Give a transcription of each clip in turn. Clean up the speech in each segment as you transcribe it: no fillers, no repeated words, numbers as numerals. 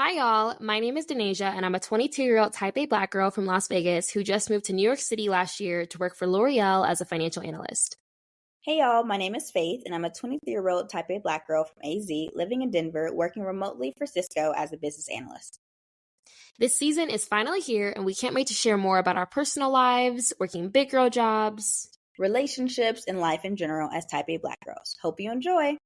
Hi, y'all. My name is Denasia, and I'm a 22-year-old type A Black girl from Las Vegas who just moved to New York City last year to work for L'Oreal as a financial analyst. Hey y'all, my name is Faith, and I'm a 23-year-old type A Black girl from AZ living in Denver, working remotely for Cisco as a business analyst. This season is finally here, and we can't wait to share more about our personal lives, working big girl jobs, relationships, and life in general as type A Black girls. Hope you enjoy.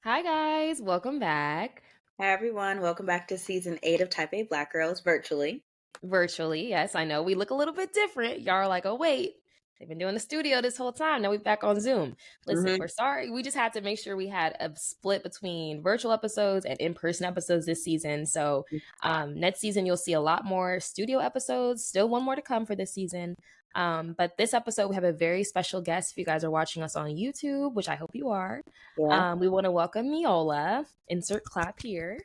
Hi, guys. Welcome back. Hi everyone, welcome back to season 8 of Type A Black Girls virtually. Virtually, yes, I know we look a little bit different. Y'all are like, oh, wait. They've been doing the studio this whole time. Now we're back on Zoom. Listen, we're sorry. We just had to make sure we had a split between virtual episodes and in-person episodes this season. So next season, you'll see a lot more studio episodes. Still one more to come for this season. But this episode, we have a very special guest. If you guys are watching us on YouTube, which I hope you are, we want to welcome Meolah. Insert clap here.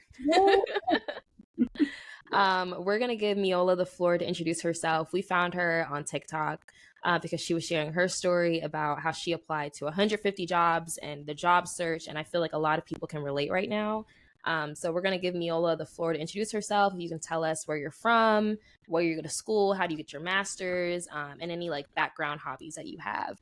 We're going to give Meolah the floor to introduce herself. We found her on TikTok because she was sharing her story about how she applied to 150 jobs and the job search. And I feel like a lot of people can relate right now. So we're going to give Meolah the floor to introduce herself. You can tell us where you're from, where you go to school, how do you get your master's, and any like background hobbies that you have.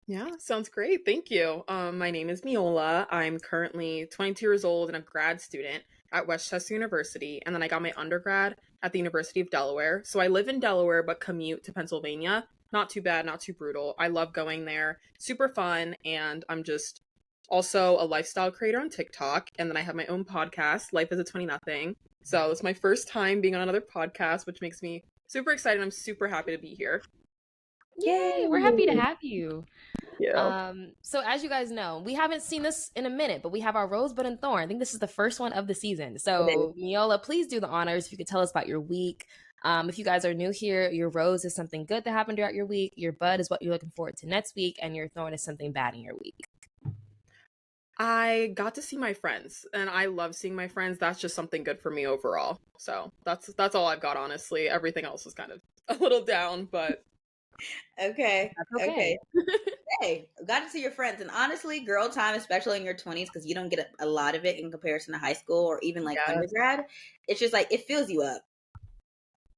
Yeah, sounds great. Thank you. My name is Meolah. I'm currently 22 years old and a grad student at Westchester University, and then I got my undergrad at the University of Delaware. So I live in Delaware but commute to Pennsylvania. Not too bad, not too brutal. I love going there. Super fun, and I'm just also a lifestyle creator on TikTok, and then I have my own podcast, Life as a 20 Nothing. So it's my first time being on another podcast, which makes me super excited. I'm super happy to be here. Yay! We're happy to have you. Yeah. So as you guys know, we haven't seen this in a minute, but we have our Rosebud and Thorn. I think this is the first one of the season. So Meolah, please do the honors. If you could tell us about your week. If you guys are new here, your rose is something good that happened throughout your week. Your bud is what you're looking forward to next week, and your thorn is something bad in your week. I got to see my friends, and I love seeing my friends. That's just something good for me overall. So that's all I've got, honestly. Everything else is kind of a little down, but Okay. Okay. Hey, got to see your friends, and honestly, girl time, especially in your 20s, because you don't get a lot of it in comparison to high school or even like undergrad. It's just like it fills you up.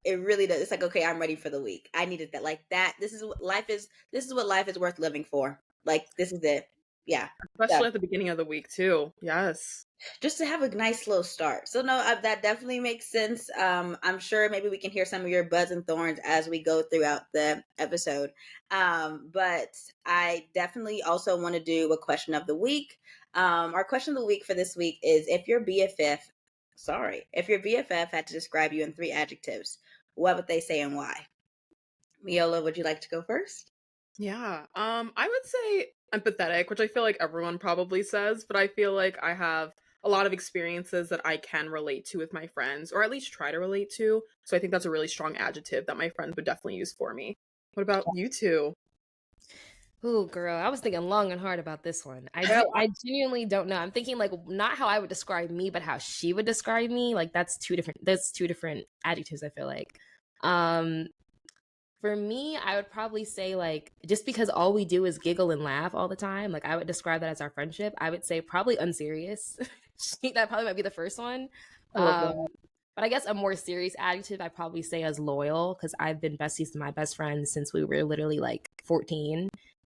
It really does. It's like, okay, I'm ready for the week. I needed that. Like that. This is what life is. This is what life is worth living for. Like this is it. Yeah. Especially at the beginning of the week too. Yes. Just to have a nice slow start. So no, that definitely makes sense. I'm sure maybe we can hear some of your buds and thorns as we go throughout the episode. But I definitely also want to do a question of the week. Our question of the week for this week is if your BFF had to describe you in 3 adjectives, what would they say and why? Meolah, would you like to go first? Yeah. I would say empathetic, which I feel like everyone probably says, but I feel like I have a lot of experiences that I can relate to with my friends, or at least try to relate to. So I think that's a really strong adjective that my friends would definitely use for me. What about you two? Ooh, girl, I was thinking long and hard about this one. I genuinely don't know. I'm thinking like not how I would describe me, but how she would describe me. Like that's two different adjectives, I feel like. For me, I would probably say like just because all we do is giggle and laugh all the time, like I would describe that as our friendship. I would say probably unserious. That probably might be the first one. But I guess a more serious adjective I'd probably say as loyal, because I've been besties to my best friends since we were literally like 14.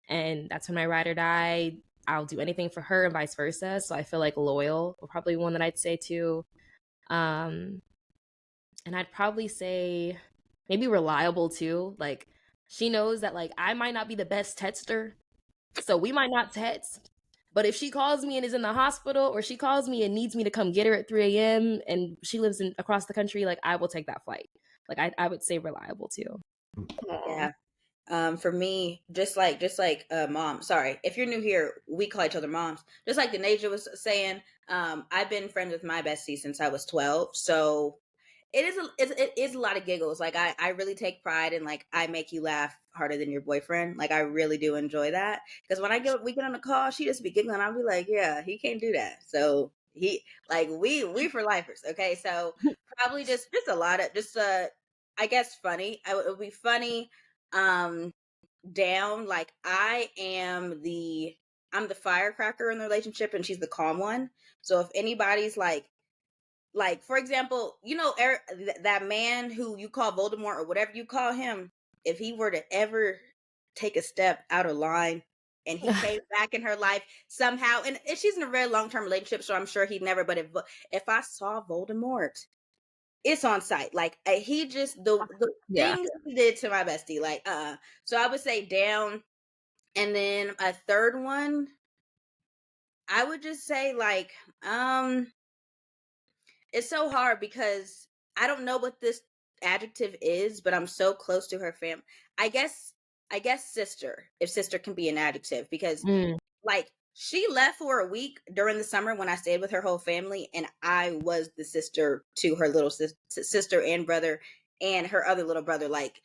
And that's when my ride or die. I'll do anything for her and vice versa. So I feel like loyal will probably be one that I'd say too. And I'd probably say maybe reliable too. Like she knows that like I might not be the best texter, so we might not text. But if she calls me and is in the hospital, or she calls me and needs me to come get her at 3 a.m. and she lives across the country, like I will take that flight. Like I would say reliable too. Yeah. For me, just like mom. Sorry, if you're new here, we call each other moms. Just like Denasia was saying, I've been friends with my bestie since I was 12. So it is a lot of giggles. Like I really take pride in like I make you laugh harder than your boyfriend. Like I really do enjoy that, because when we get on the call, she just be giggling. I'll be like, yeah, he can't do that. So he like we for lifers. Okay, so probably just a lot of just I guess funny. It would be funny. Down like I'm the firecracker in the relationship and she's the calm one. So if anybody's like Like, for example, that man who you call Voldemort or whatever you call him, if he were to ever take a step out of line and he came back in her life somehow, and she's in a very long term relationship, so I'm sure he'd never. But if I saw Voldemort, it's on site. Like, he just the Yeah. things he did to my bestie, like, So I would say down, and then a third one, I would just say like, it's so hard because I don't know what this adjective is, but I'm so close to her fam. I guess I guess sister, if sister can be an adjective, because Mm, like she left for a week during the summer when I stayed with her whole family, and I was the sister to her little sister and brother and her other little brother. Like,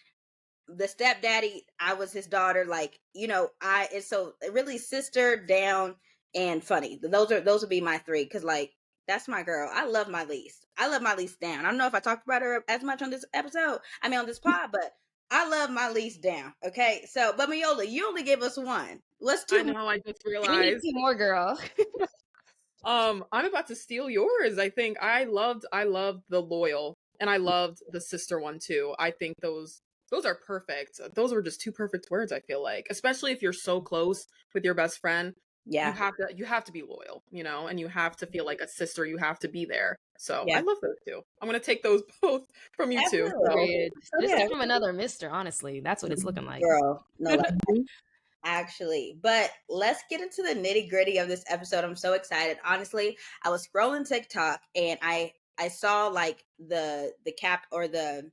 the stepdaddy, I was his daughter. Like, I it's so really sister, down, and funny. Those would be my three, because like that's my girl. I love my least. I love my least down. I don't know if I talked about her as much on this episode. I mean, on this pod, but I love my least down. Okay, so but Meolah, you only gave us one. What's I two more? know, I just we need realized. 2 more, girl. I'm about to steal yours. I think I loved the loyal, and I loved the sister one too. I think those are perfect. Those were just two perfect words, I feel like. Especially if you're so close with your best friend, Yeah, you have to be loyal, and you have to feel like a sister, you have to be there. So, I yeah, love those two. I'm going to take those both from you too. absolutely. So, Period. So Just yeah, get from another mister, honestly. That's what it's looking like. girl, no, like, Mhm. actually. But let's get into the nitty gritty of this episode. I'm so excited. Honestly, I was scrolling TikTok and I saw like the cap, or the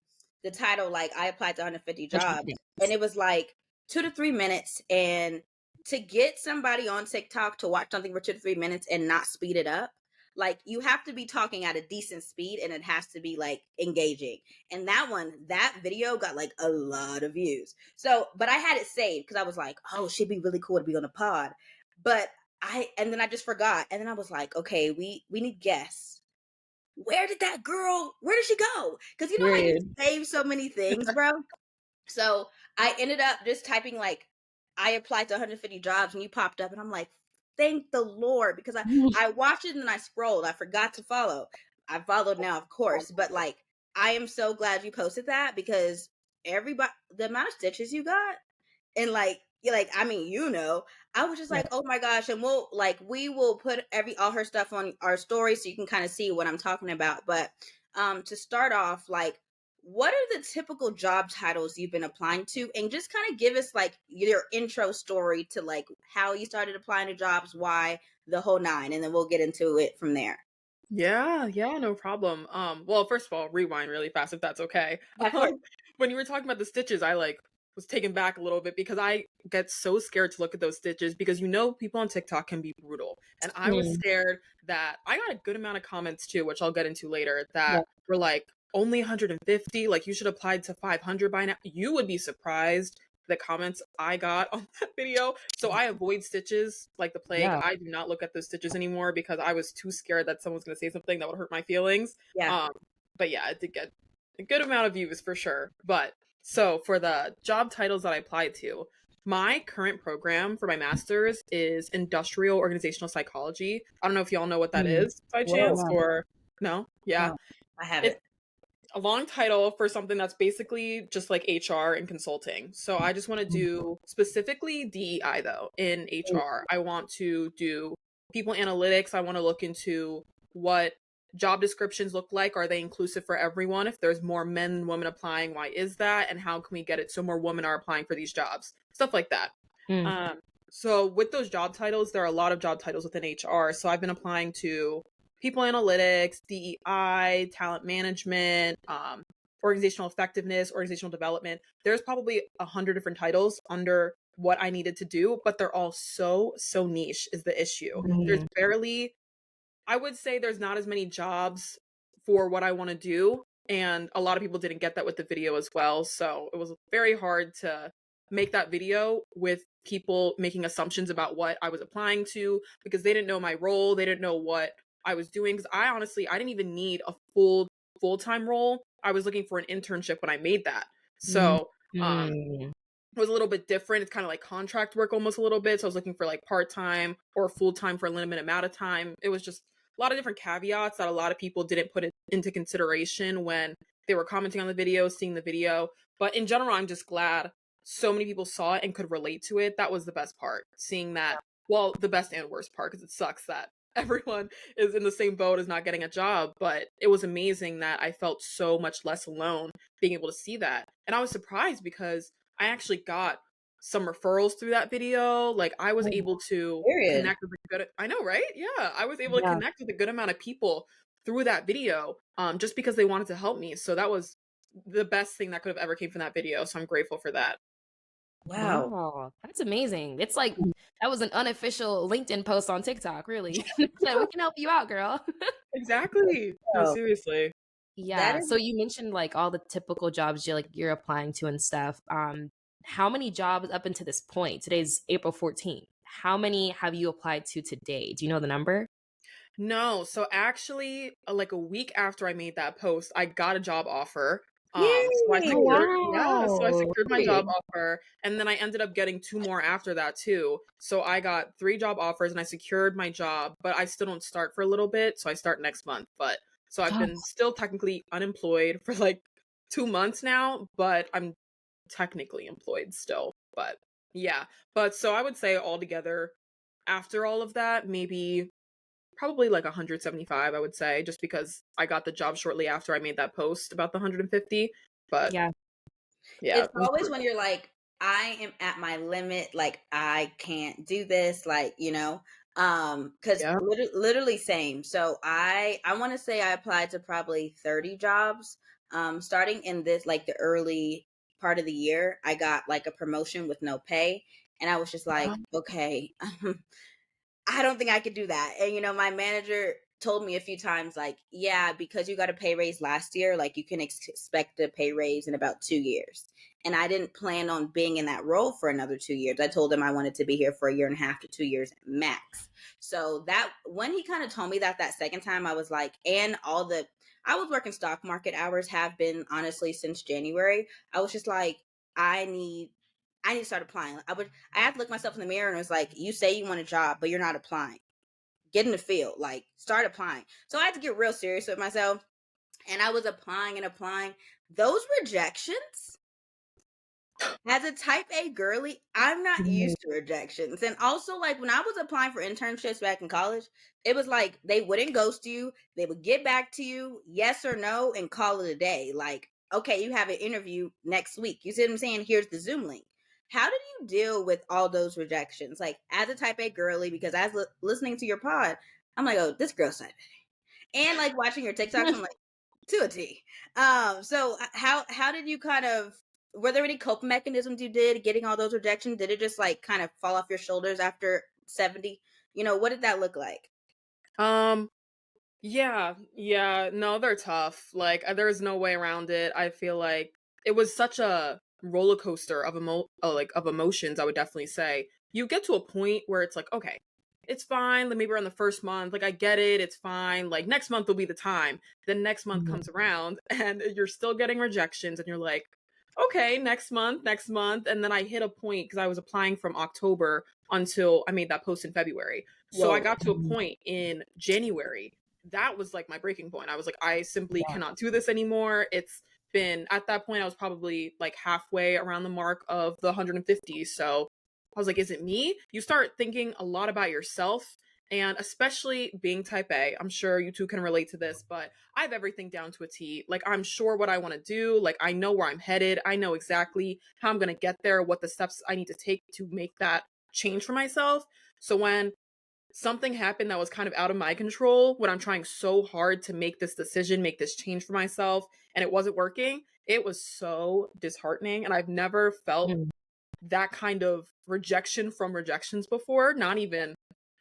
title, like, I applied to 150 Which one jobs, and is- it was like 2 to 3 minutes. And to get somebody on TikTok to watch something for 2 to 3 minutes and not speed it up, like, you have to be talking at a decent speed, and it has to be like engaging. And that video got like a lot of views. So, but I had it saved because I was like, oh, she'd be really cool to be on the pod. But and then I just forgot. And then I was like, okay, we need guests. Where did she go? Because how you Period. save so many things, bro. So I ended up just typing like, I applied to 150 jobs, and you popped up, and I'm like, thank the Lord, because I watched it and I scrolled. I forgot to follow. I followed now, of course, but like, I am so glad you posted that, because everybody, the amount of stitches you got, and like, I mean, I was just Yeah. like, oh my gosh. And we will put all her stuff on our story, so you can kind of see what I'm talking about. But to start off, like, what are the typical job titles you've been applying to, and just kind of give us like your intro story to like how you started applying to jobs, why, the whole nine, and then we'll get into it from there. yeah, yeah, no problem. Well, first of all, rewind really fast if that's okay. Of course. When you were talking about the stitches, I like was taken back a little bit because I get so scared to look at those stitches because people on TikTok can be brutal. And I was Mm, scared that I got a good amount of comments too, which I'll get into later, yeah. that were like only 150, like you should apply to 500 by now. You would be surprised the comments I got on that video. So I avoid stitches like the plague. Yeah. I do not look at those stitches anymore because I was too scared that someone's going to say something that would hurt my feelings. Yeah. Um, but yeah, it did get a good amount of views for sure. But so for the job titles that I applied to, my current program for my master's is industrial organizational psychology. I don't know if y'all know what that Mm. is by chance, Whoa. Yeah. or no? Yeah. No, I haven't. It's a long title for something that's basically just like HR and consulting. So I just want to do specifically DEI though in HR. I want to do people analytics. I want to look into what job descriptions look like. Are they inclusive for everyone? If there's more men than women applying, why is that? And how can we get it so more women are applying for these jobs? Stuff like that. Mm. Um, so with those job titles, there are a lot of job titles within HR. So I've been applying to people analytics, DEI, talent management, organizational effectiveness, organizational development. There's probably 100 different titles under what I needed to do, but they're all so niche is the issue. There's Mm. barely, I would say there's not as many jobs for what I want to do. And a lot of people didn't get that with the video as well. So it was very hard to make that video with people making assumptions about what I was applying to because they didn't know my role. They didn't know what I was doing. Because I didn't even need a full-time role. I was looking for an internship when I made that. Mm. So Mm. it was a little bit different. It's kind of like contract work almost a little bit. So I was looking for like part-time or full-time for a limited amount of time. It was just a lot of different caveats that a lot of people didn't put it into consideration when they were commenting on the video, seeing the video. But in general, I'm just glad so many people saw it and could relate to it. That was the best part, seeing that. Well, the best and worst part, because it sucks that everyone is in the same boat as not getting a job. But it was amazing that I felt so much less alone being able to see that. And I was surprised because I actually got some referrals through that video. Like, I was Oh, able to Period. connect with a good, I know, right? Yeah, I was able to yeah. connect with a good amount of people through that video, just because they wanted to help me. So that was the best thing that could have ever came from that video. So I'm grateful for that. Wow. Wow, that's amazing. It's like that was an unofficial LinkedIn post on TikTok, really. So we can help you out, girl. Exactly. No, Wow. seriously. That Yeah. is So you mentioned like all the typical jobs you're applying to and stuff. How many jobs up until this point? Today's April 14th. How many have you applied to today? Do you know the number? No, so actually, like a week after I made that post, I got a job offer. So I yay. Oh secured, yeah, so I wow. secured my Great. job offer, and then I ended up getting two more after that too. So I got three job offers and I secured my job, but I still don't start for a little bit, so I start next month. But so I've been still technically unemployed for like 2 months now, but I'm technically employed still. But yeah, but so I would say altogether, after all of that, maybe probably like 175, I would say, just because I got the job shortly after I made that post about the 150. But Yeah. yeah, It's always when you're like, I am at my limit, like I can't do this, like, because yeah. literally same. So I want to say I applied to probably 30 jobs. Starting in this like the early part of the year, I got like a promotion with no pay. And I was just like, okay, I don't think I could do that. And my manager told me a few times, like, yeah, because you got a pay raise last year, like you can expect a pay raise in about 2 years. And I didn't plan on being in that role for another 2 years. I told him I wanted to be here for a year and a half to 2 years max. So that when he kind of told me that second time, I was like, and I was working stock market hours, have been honestly since January. I was just like, I need I need to start applying. I had to look myself in the mirror and it was like, you say you want a job, but you're not applying. Get in the field, like start applying. So I had to get real serious with myself. And I was applying and applying. Those rejections, as a type A girly, I'm not Mhm. used to rejections. And also, like when I was applying for internships back in college, it was like they wouldn't ghost you. They would get back to you, yes or no, and call it a day. Like, okay, you have an interview next week. You see what I'm saying? Here's the Zoom link. How did you deal with all those rejections? Like, as a type A girly, because as listening to your pod, I'm like, oh, this girl's type A. And like watching your TikToks, I'm like, to a T. So how did you kind of were there any coping mechanisms you did getting all those rejections? Did it just like kind of fall off your shoulders after 70? What did that look like? Um, yeah, yeah, no, they're tough. Like, there's no way around it. I feel like it was such a roller coaster of like of emotions, I would definitely say. You get to a point where it's like, okay, it's fine. Like maybe around the first month, like I get it, it's fine. Like next month will be the time. Then next month Mhm. comes around and you're still getting rejections and you're like, okay, next month. And then I hit a point because I was applying from October until I made that post in February. So I Whoa. got to a point in January that was like my breaking point. I was like, I simply cannot do this anymore. It's been at that point, I was probably like halfway around the mark of the 150. So I was like, is it me? You start thinking a lot about yourself. And especially being type A, I'm sure you two can relate to this, but I have everything down to a T. Like, I'm sure what I want to do. Like, I know where I'm headed. I know exactly how I'm going to get there, what the steps I need to take to make that change for myself. So when something happened that was kind of out of my control when I'm trying so hard to make this decision, make this change for myself, and it wasn't working. It was so disheartening. And I've never felt Mhm. that kind of rejection from rejections before, not even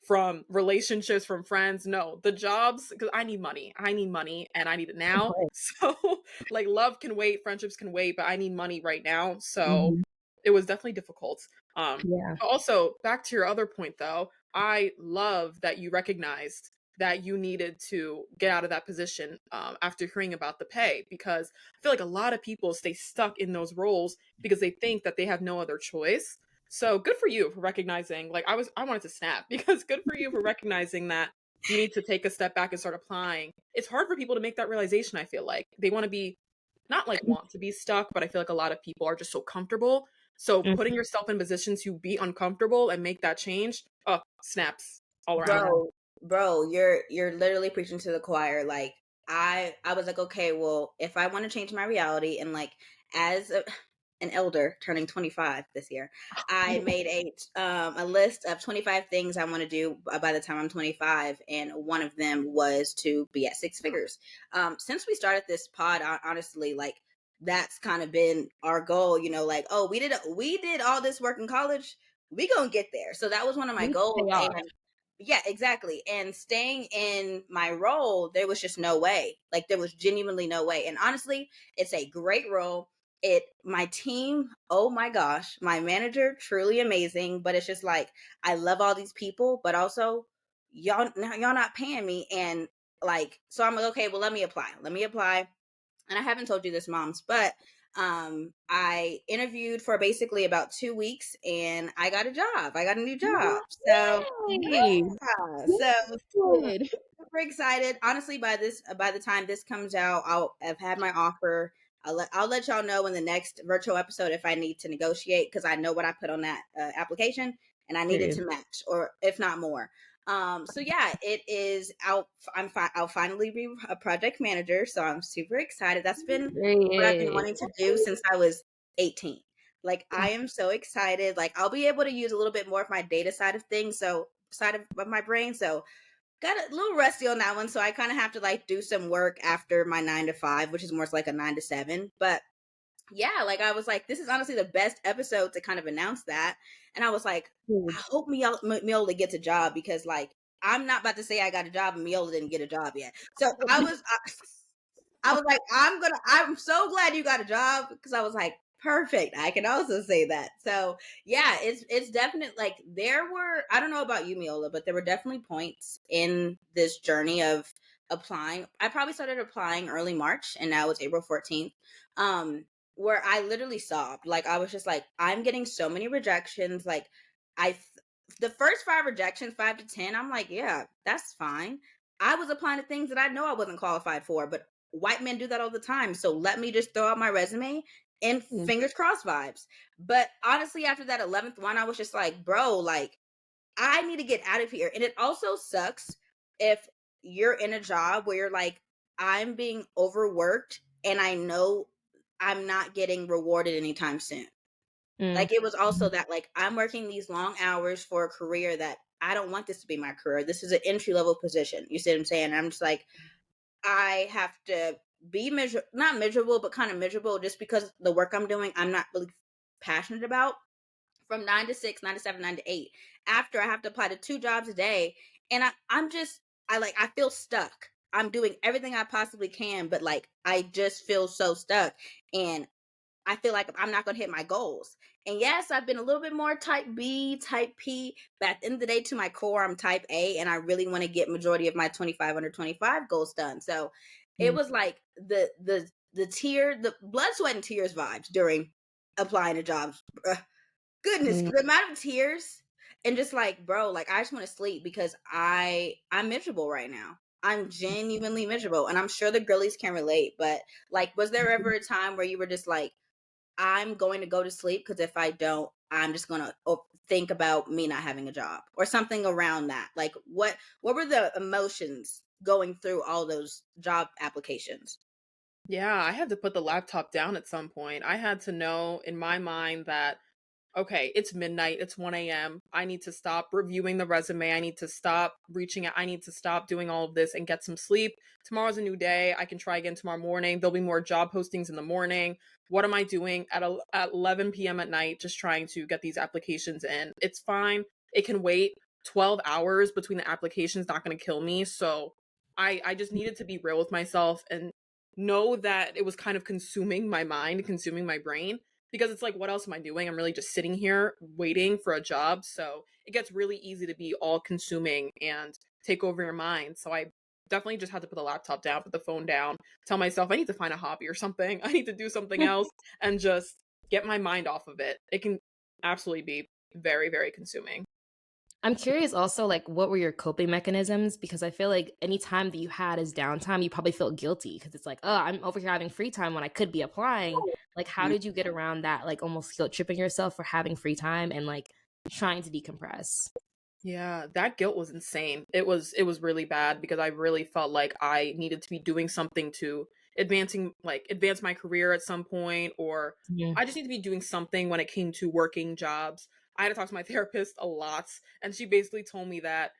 from relationships, from friends. No, the jobs, because I need money. I need money and I need it Of now. course. So, like, love can wait, friendships can wait, but I need money right now. So, Mhm. it was definitely difficult. Yeah. But also back to your other point though, I love that you recognized that you needed to get out of that position after hearing about the pay, because I feel like a lot of people stay stuck in those roles because they think that they have no other choice. So good for you for recognizing. Like I wanted to snap because good for you for recognizing that you need to take a step back and start applying. It's hard for people to make that realization, I feel like. They want to be, not like want to be stuck, but I feel like a lot of people are just so comfortable. So putting yourself in positions to be uncomfortable and make that change, oh, snaps all around. Bro, you're literally preaching to the choir. Like I was like, okay, well, if I want to change my reality, and like as an elder turning 25 this year, I made a list of 25 things I want to do by the time I'm 25, and one of them was to be at six figures. Since we started this pod, honestly, like that's kind of been our goal, you know, like, oh, we did all this work in college, we gonna get there. So that was one of my goals. And yeah, exactly. And staying in my role, there was just no way. Like there was genuinely no way. And honestly, it's a great role. My team, oh my gosh, my manager, truly amazing. But it's just like I love all these people, but also y'all not paying me. And like, so I'm like, okay, well, let me apply. Let me apply. And I haven't told you this, moms, but I interviewed for basically about 2 weeks, and I got a job. I got a new job. So Yay! yeah, so Good. super excited. Honestly, by the time this comes out, I'll have had my offer. I'll let y'all know in the next virtual episode if I need to negotiate, because I know what I put on that application, and I needed to match, or if not more. So yeah, it is out. I'll finally be a project manager, so I'm super excited. That's been what I've been Great. wanting to do since I was 18. Like I am so excited. Like I'll be able to use a little bit more of my data side of things, so side of my brain. So got a little rusty on that one, so I kind of have to like do some work after my 9 to 5, which is more like a 9 to 7. But yeah, like I was like, this is honestly the best episode to kind of announce that. And I was like, I hope Meolah gets a job, because like I'm not about to say I got a job and Meolah didn't get a job yet. So I was like, I'm so glad you got a job, because I was like, perfect. I can also say that. So yeah, it's definite. Like there were, I don't know about you, Meolah, but there were definitely points in this journey of applying. I probably started applying early March, and now it's April 14th. Where I literally sobbed. Like I was just like, I'm getting so many rejections. Like I the first 5 rejections, 5 to 10, I'm like, yeah, that's fine. I was applying to things that I know I wasn't qualified for, but white men do that all the time. So let me just throw out my resume and fingers crossed vibes. But honestly, after that 11th one, I was just like, bro, like I need to get out of here. And it also sucks if you're in a job where you're like, I'm being overworked and I know I'm not getting rewarded anytime soon. Like it was also that like I'm working these long hours for a career that I don't want this to be my career. This is an entry level position. You see what I'm saying? And I'm just like, I have to be not miserable, but kind of miserable, just because the work I'm doing, I'm not really passionate about, from 9 to 6, 9 to 7, 9 to 8. After I have to apply to 2 jobs a day. And I feel stuck. I'm doing everything I possibly can, but like, I just feel so stuck. And I feel like I'm not going to hit my goals. And yes, I've been a little bit more type B, type P, but at the end of the day, to my core, I'm type A, and I really want to get majority of my 25 under 25 goals done. So it was like the blood, sweat, and tears vibes during applying to jobs. Goodness, the amount of tears, and just like, bro, like I just want to sleep, because I'm miserable right now. I'm genuinely miserable, and I'm sure the girlies can relate. But like, was there ever a time where you were just like, I'm going to go to sleep, because if I don't, I'm just going to think about me not having a job, or something around that? Like what were the emotions going through all those job applications? Yeah, I had to put the laptop down at some point. I had to know in my mind that, okay, it's midnight, it's 1 a.m. I need to stop reviewing the resume. I need to stop reaching out. I need to stop doing all of this and get some sleep. Tomorrow's a new day. I can try again tomorrow morning. There'll be more job postings in the morning. What am I doing at 11 p.m. at night just trying to get these applications in? It's fine. It can wait. 12 hours between the applications not going to kill me. So I just needed to be real with myself and know that it was kind of consuming my mind, consuming my brain, because it's like, what else am I doing? I'm really just sitting here waiting for a job. So it gets really easy to be all consuming and take over your mind. So I definitely just had to put the laptop down, put the phone down, tell myself I need to find a hobby or something. I need to do something else and just get my mind off of it. It can absolutely be very, very consuming. I'm curious also, like, what were your coping mechanisms? Because I feel like any time that you had as downtime, you probably felt guilty because it's like, oh, I'm over here having free time when I could be applying. Like, how Mhm. did you get around that? Like, almost guilt tripping yourself for having free time and like trying to decompress. Yeah, that guilt was insane. It was really bad because I really felt like I needed to be doing something to advance my career at some point, or Mhm. I just need to be doing something when it came to working jobs. I had to talk to my therapist a lot, and she basically told me that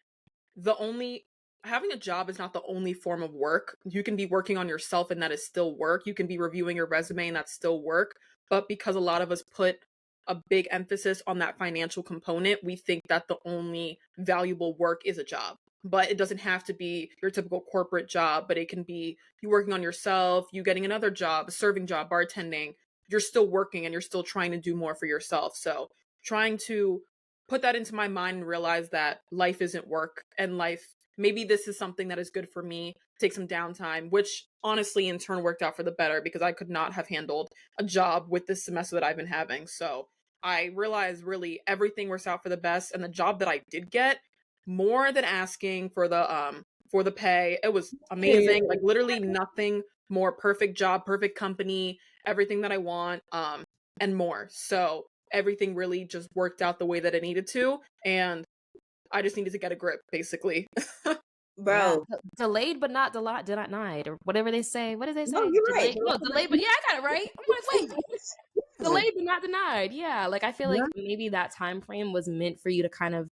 the only having a job is not the only form of work. You can be working on yourself and that is still work. You can be reviewing your resume and that's still work. But because a lot of us put a big emphasis on that financial component, we think that the only valuable work is a job. But it doesn't have to be your typical corporate job, but it can be you working on yourself, you getting another job, a serving job, bartending. You're still working and you're still trying to do more for yourself. So trying to put that into my mind and realize that life isn't work and life maybe this is something that is good for me, take some downtime, which honestly in turn worked out for the better because I could not have handled a job with this semester that I've been having. So I realized really everything works out for the best, and the job that I did get, more than asking for the pay, it was amazing. Like literally nothing more, perfect job, perfect company, everything that I want, and more. So everything really just worked out the way that it needed to, and I just needed to get a grip, basically. Yeah, Bro, delayed but not denied, or whatever they say. What did they no, say? you're right. Delayed? No, delayed, but yeah, I got it right. I'm like, wait, Yeah. delayed but not denied. Yeah, like I feel like maybe that time frame was meant for you to kind of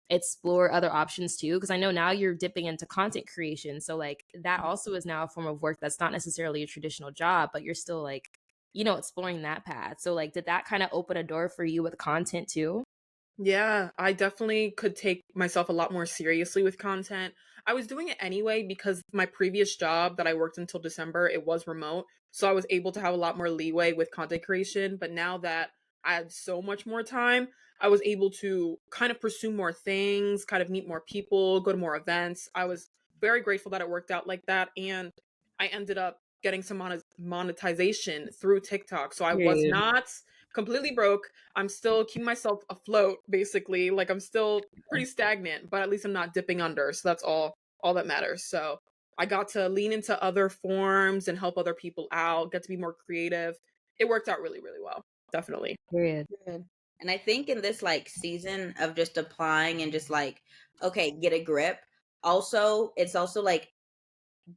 explore other options too. Because I know now you're dipping into content creation, so like that also is now a form of work that's not necessarily a traditional job, but you're still like, exploring that path. So like, did that kind of open a door for you with content too? Yeah, I definitely could take myself a lot more seriously with content. I was doing it anyway because my previous job that I worked until December, it was remote. So I was able to have a lot more leeway with content creation. But now that I had so much more time, I was able to kind of pursue more things, kind of meet more people, go to more events. I was very grateful that it worked out like that. And I ended up getting some monetization through TikTok. So I was Period. not completely broke. I'm still keeping myself afloat, basically. Like I'm still pretty stagnant, but at least I'm not dipping under. So that's all that matters. So I got to lean into other forms and help other people out, get to be more creative. It worked out really, really well. Definitely. Period. Good. And I think in this like season of just applying and just like, okay, get a grip. Also, it's also like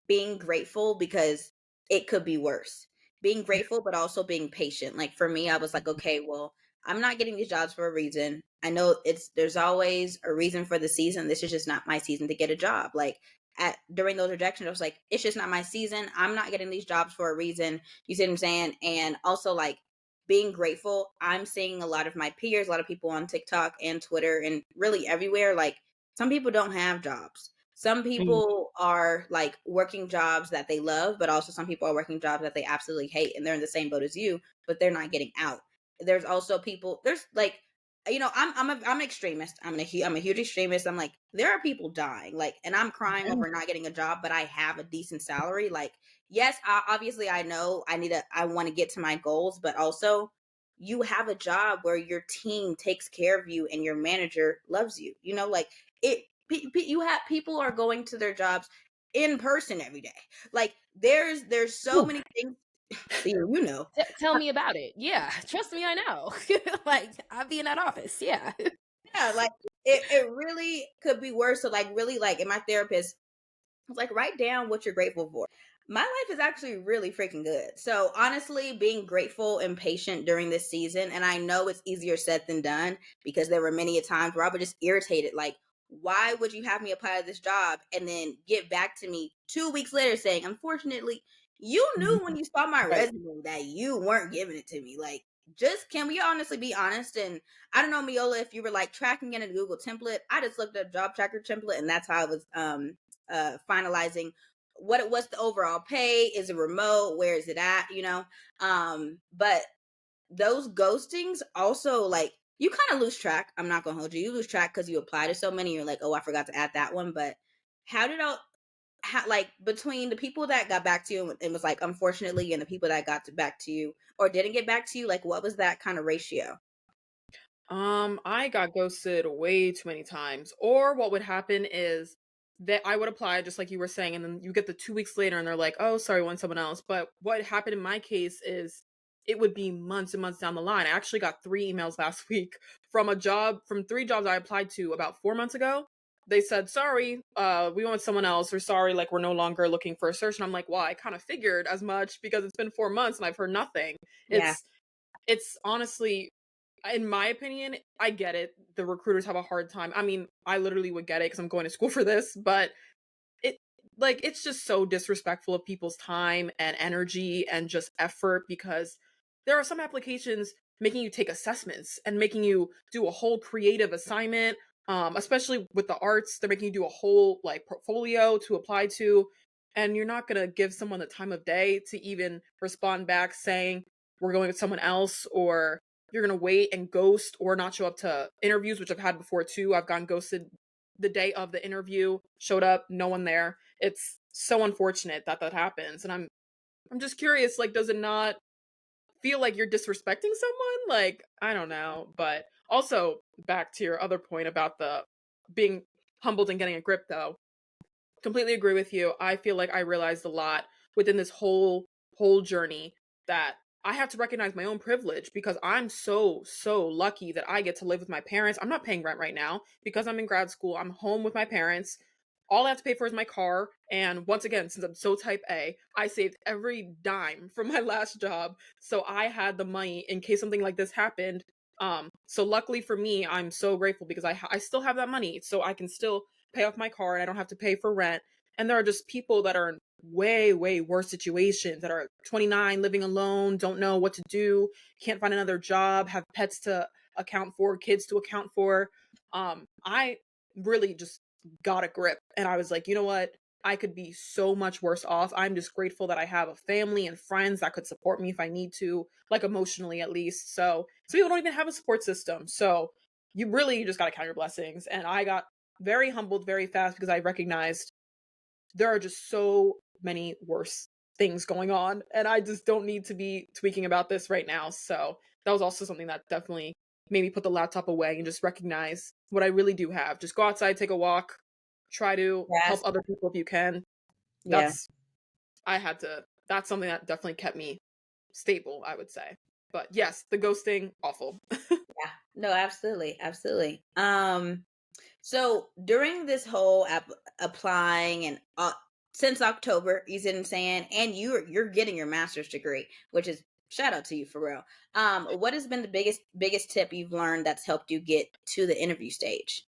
being grateful because it could be worse. Being grateful, but also being patient. Like for me, I was like, okay, well, I'm not getting these jobs for a reason. I know there's always a reason for the season. This is just not my season to get a job. Like at during those rejections, I was like, it's just not my season. I'm not getting these jobs for a reason. You see what I'm saying? And also like being grateful. I'm seeing a lot of my peers, a lot of people on TikTok and Twitter and really everywhere. Like some people don't have jobs. Some Mm. people are like working jobs that they love, but also some people are working jobs that they absolutely hate and they're in the same boat as you, but they're not getting out. There's also people, there's like, I'm an extremist. I'm a huge extremist. I'm like, there are people dying, like, and I'm crying over not getting a job, but I have a decent salary. Like, yes, obviously I know I want to get to my goals, but also you have a job where your team takes care of you and your manager loves you. Like you have people are going to their jobs in person every day. Like there's so Ooh, many things. See, you know. tell me about it. Yeah, trust me, I know. Like I'll be in that office. Yeah. Yeah, like it really could be worse. So like really like in my therapist I was like, write down what you're grateful for. My life is actually really freaking good. So honestly, being grateful and patient during this season, and I know it's easier said than done because there were many a times where I was just irritated. Like, why would you have me apply to this job and then get back to me 2 weeks later saying, unfortunately, you knew when you saw my Right. resume that you weren't giving it to me. Like, just can we honestly be honest? And I don't know, Meolah, if you were like tracking in a Google template. I just looked up job tracker template and that's how I was finalizing what it was the overall pay, is it remote, where is it at, but those ghostings also like you kind of lose track. I'm not gonna hold you lose track because you apply to so many, you're like, oh, I forgot to add that one. But how did I like between the people that got back to you and was like unfortunately and the people that got back to you or didn't get back to you, like what was that kind of ratio? I got ghosted way too many times. Or what would happen is that I would apply just like you were saying, and then you get the 2 weeks later and they're like, oh, sorry, want someone else. But what happened in my case is it would be months and months down the line. I actually got 3 emails last week from 3 jobs I applied to about 4 months ago. They said, sorry, we went with someone else, or sorry, like we're no longer looking for a search. And I'm like, well, I kind of figured as much because it's been 4 months and I've heard nothing. Yeah. It's honestly, in my opinion, I get it. The recruiters have a hard time. I mean, I literally would get it because I'm going to school for this, but it it's just so disrespectful of people's time and energy and just effort, because there are some applications making you take assessments and making you do a whole creative assignment. Especially with the arts, they're making you do a whole like portfolio to apply to, and you're not gonna give someone the time of day to even respond back saying we're going with someone else, or you're gonna wait and ghost or not show up to interviews, which I've had before too. I've gotten ghosted the day of the interview, showed up, no one there. It's so unfortunate that that happens, and I'm just curious, like, does it not feel like you're disrespecting someone? Like, I don't know. But also, back to your other point about the being humbled and getting a grip, though. Completely agree with you. I feel like I realized a lot within this whole journey that I have to recognize my own privilege, because I'm so lucky that I get to live with my parents. I'm not paying rent right now because I'm in grad school. I'm home with my parents. All I have to pay for is my car. And once again, since I'm so type A, I saved every dime from my last job. So I had the money in case something like this happened. So luckily for me, I'm so grateful because I still have that money. So I can still pay off my car and I don't have to pay for rent. And there are just people that are in way worse situations, that are 29, living alone, don't know what to do, can't find another job, have pets to account for, kids to account for. I really just got a grip and I was like, you know what? I could be so much worse off. I'm just grateful that I have a family and friends that could support me if I need to, like emotionally at least. So some people don't even have a support system. So you just got to count your blessings. And I got very humbled very fast because I recognized there are just so many worse things going on, and I just don't need to be tweaking about this right now. So that was also something that definitely made me put the laptop away and just recognize what I really do have. Just go outside, take a walk, try to help Yes. other people if you can. Yeah. That's that's something that definitely kept me stable, I would say. But yes, the ghosting, awful. Yeah. No, absolutely. Absolutely. So during this whole applying and since October, you see what I'm saying, and you're getting your master's degree, which is shout out to you for real. What has been the biggest tip you've learned that's helped you get to the interview stage?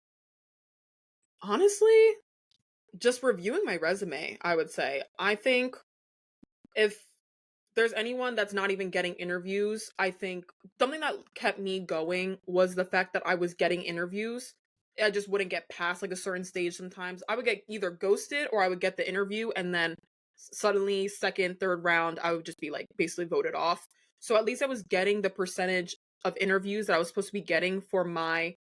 Honestly, just reviewing my resume, I would say. I think if there's anyone that's not even getting interviews, I think something that kept me going was the fact that I was getting interviews. I just wouldn't get past like a certain stage sometimes. I would get either ghosted or I would get the interview and then suddenly second, third round, I would just be like basically voted off. So at least I was getting the percentage of interviews that I was supposed to be getting for my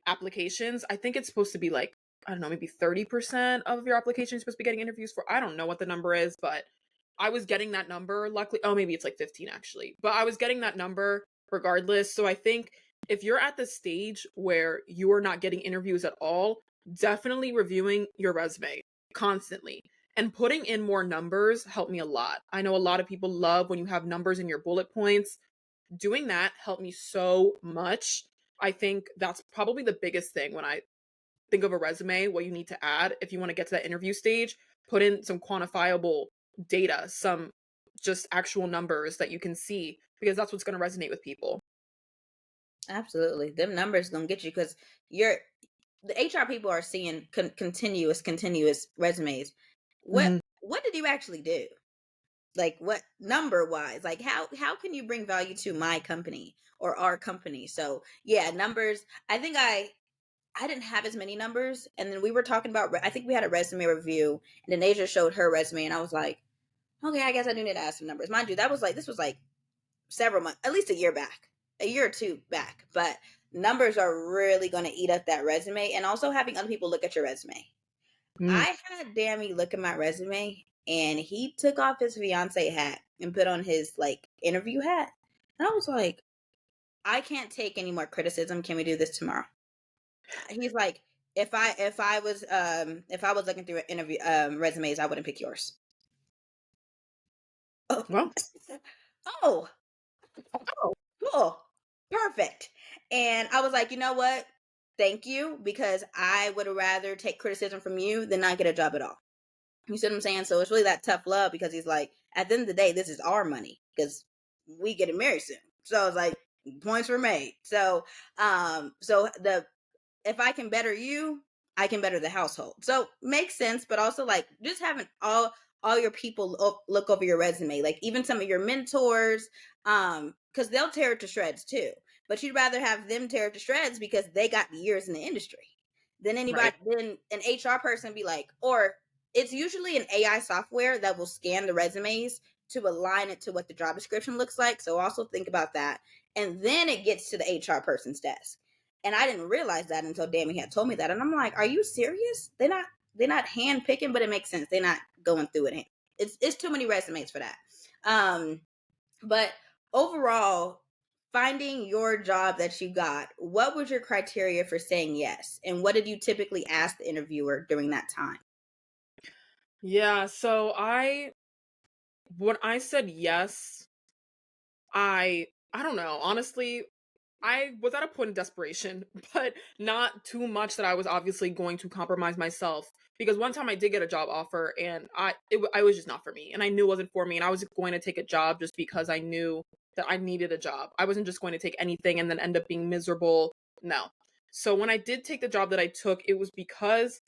applications. I think it's supposed to be like, I don't know, maybe 30% of your application is supposed to be getting interviews for. I don't know what the number is, but I was getting that number. Luckily, oh, maybe it's like 15 actually, but I was getting that number regardless. So I think if you're at the stage where you are not getting interviews at all, definitely reviewing your resume constantly and putting in more numbers helped me a lot. I know a lot of people love when you have numbers in your bullet points. Doing that helped me so much. I think that's probably the biggest thing when I think of a resume, what you need to add if you want to get to that interview stage. Put in some quantifiable data, some just actual numbers that you can see, because that's what's going to resonate with people. Absolutely, them numbers gonna get you because you're the HR people are seeing continuous resumes. What Mhm. what did you actually do? Like what number wise? Like how can you bring value to my company or our company? So yeah, numbers. I think I didn't have as many numbers, and then we were talking about. I think we had a resume review, and then Asia showed her resume, and I was like, okay, I guess I do need to add some numbers. Mind you, this was like several months, at least a year or two back. But numbers are really going to eat up that resume, and also having other people look at your resume. Mm. I had Dammy look at my resume, and he took off his fiance hat and put on his like interview hat, and I was like, I can't take any more criticism. Can we do this tomorrow? He's like, if I was looking through interview resumes, I wouldn't pick yours. Oh, Well, oh, oh, cool, perfect. And I was like, you know what? Thank you, because I would rather take criticism from you than not get a job at all. You see what I'm saying? So it's really that tough love, because he's like, at the end of the day, this is our money because we getting married soon. So it's like points were made. So the if I can better you, I can better the household. So makes sense, but also like just having all your people look over your resume, like even some of your mentors, because they'll tear it to shreds too. But you'd rather have them tear it to shreds because they got years in the industry than right. anybody, than an HR person be like, or it's usually an AI software that will scan the resumes to align it to what the job description looks like. So also think about that. And then it gets to the HR person's desk. And I didn't realize that until Dammy had told me that. And I'm like, are you serious? They're not hand picking, but it makes sense. They're not going through it. It's too many resumes for that. But overall, finding your job that you got, what was your criteria for saying yes? And what did you typically ask the interviewer during that time? Yeah, so when I said yes, I don't know. Honestly, I was at a point of desperation, but not too much that I was obviously going to compromise myself. Because one time I did get a job offer, and I was just not for me, and I knew it wasn't for me, and I was going to take a job just because I knew that I needed a job. I wasn't just going to take anything and then end up being miserable. No. So when I did take the job that I took, it was because,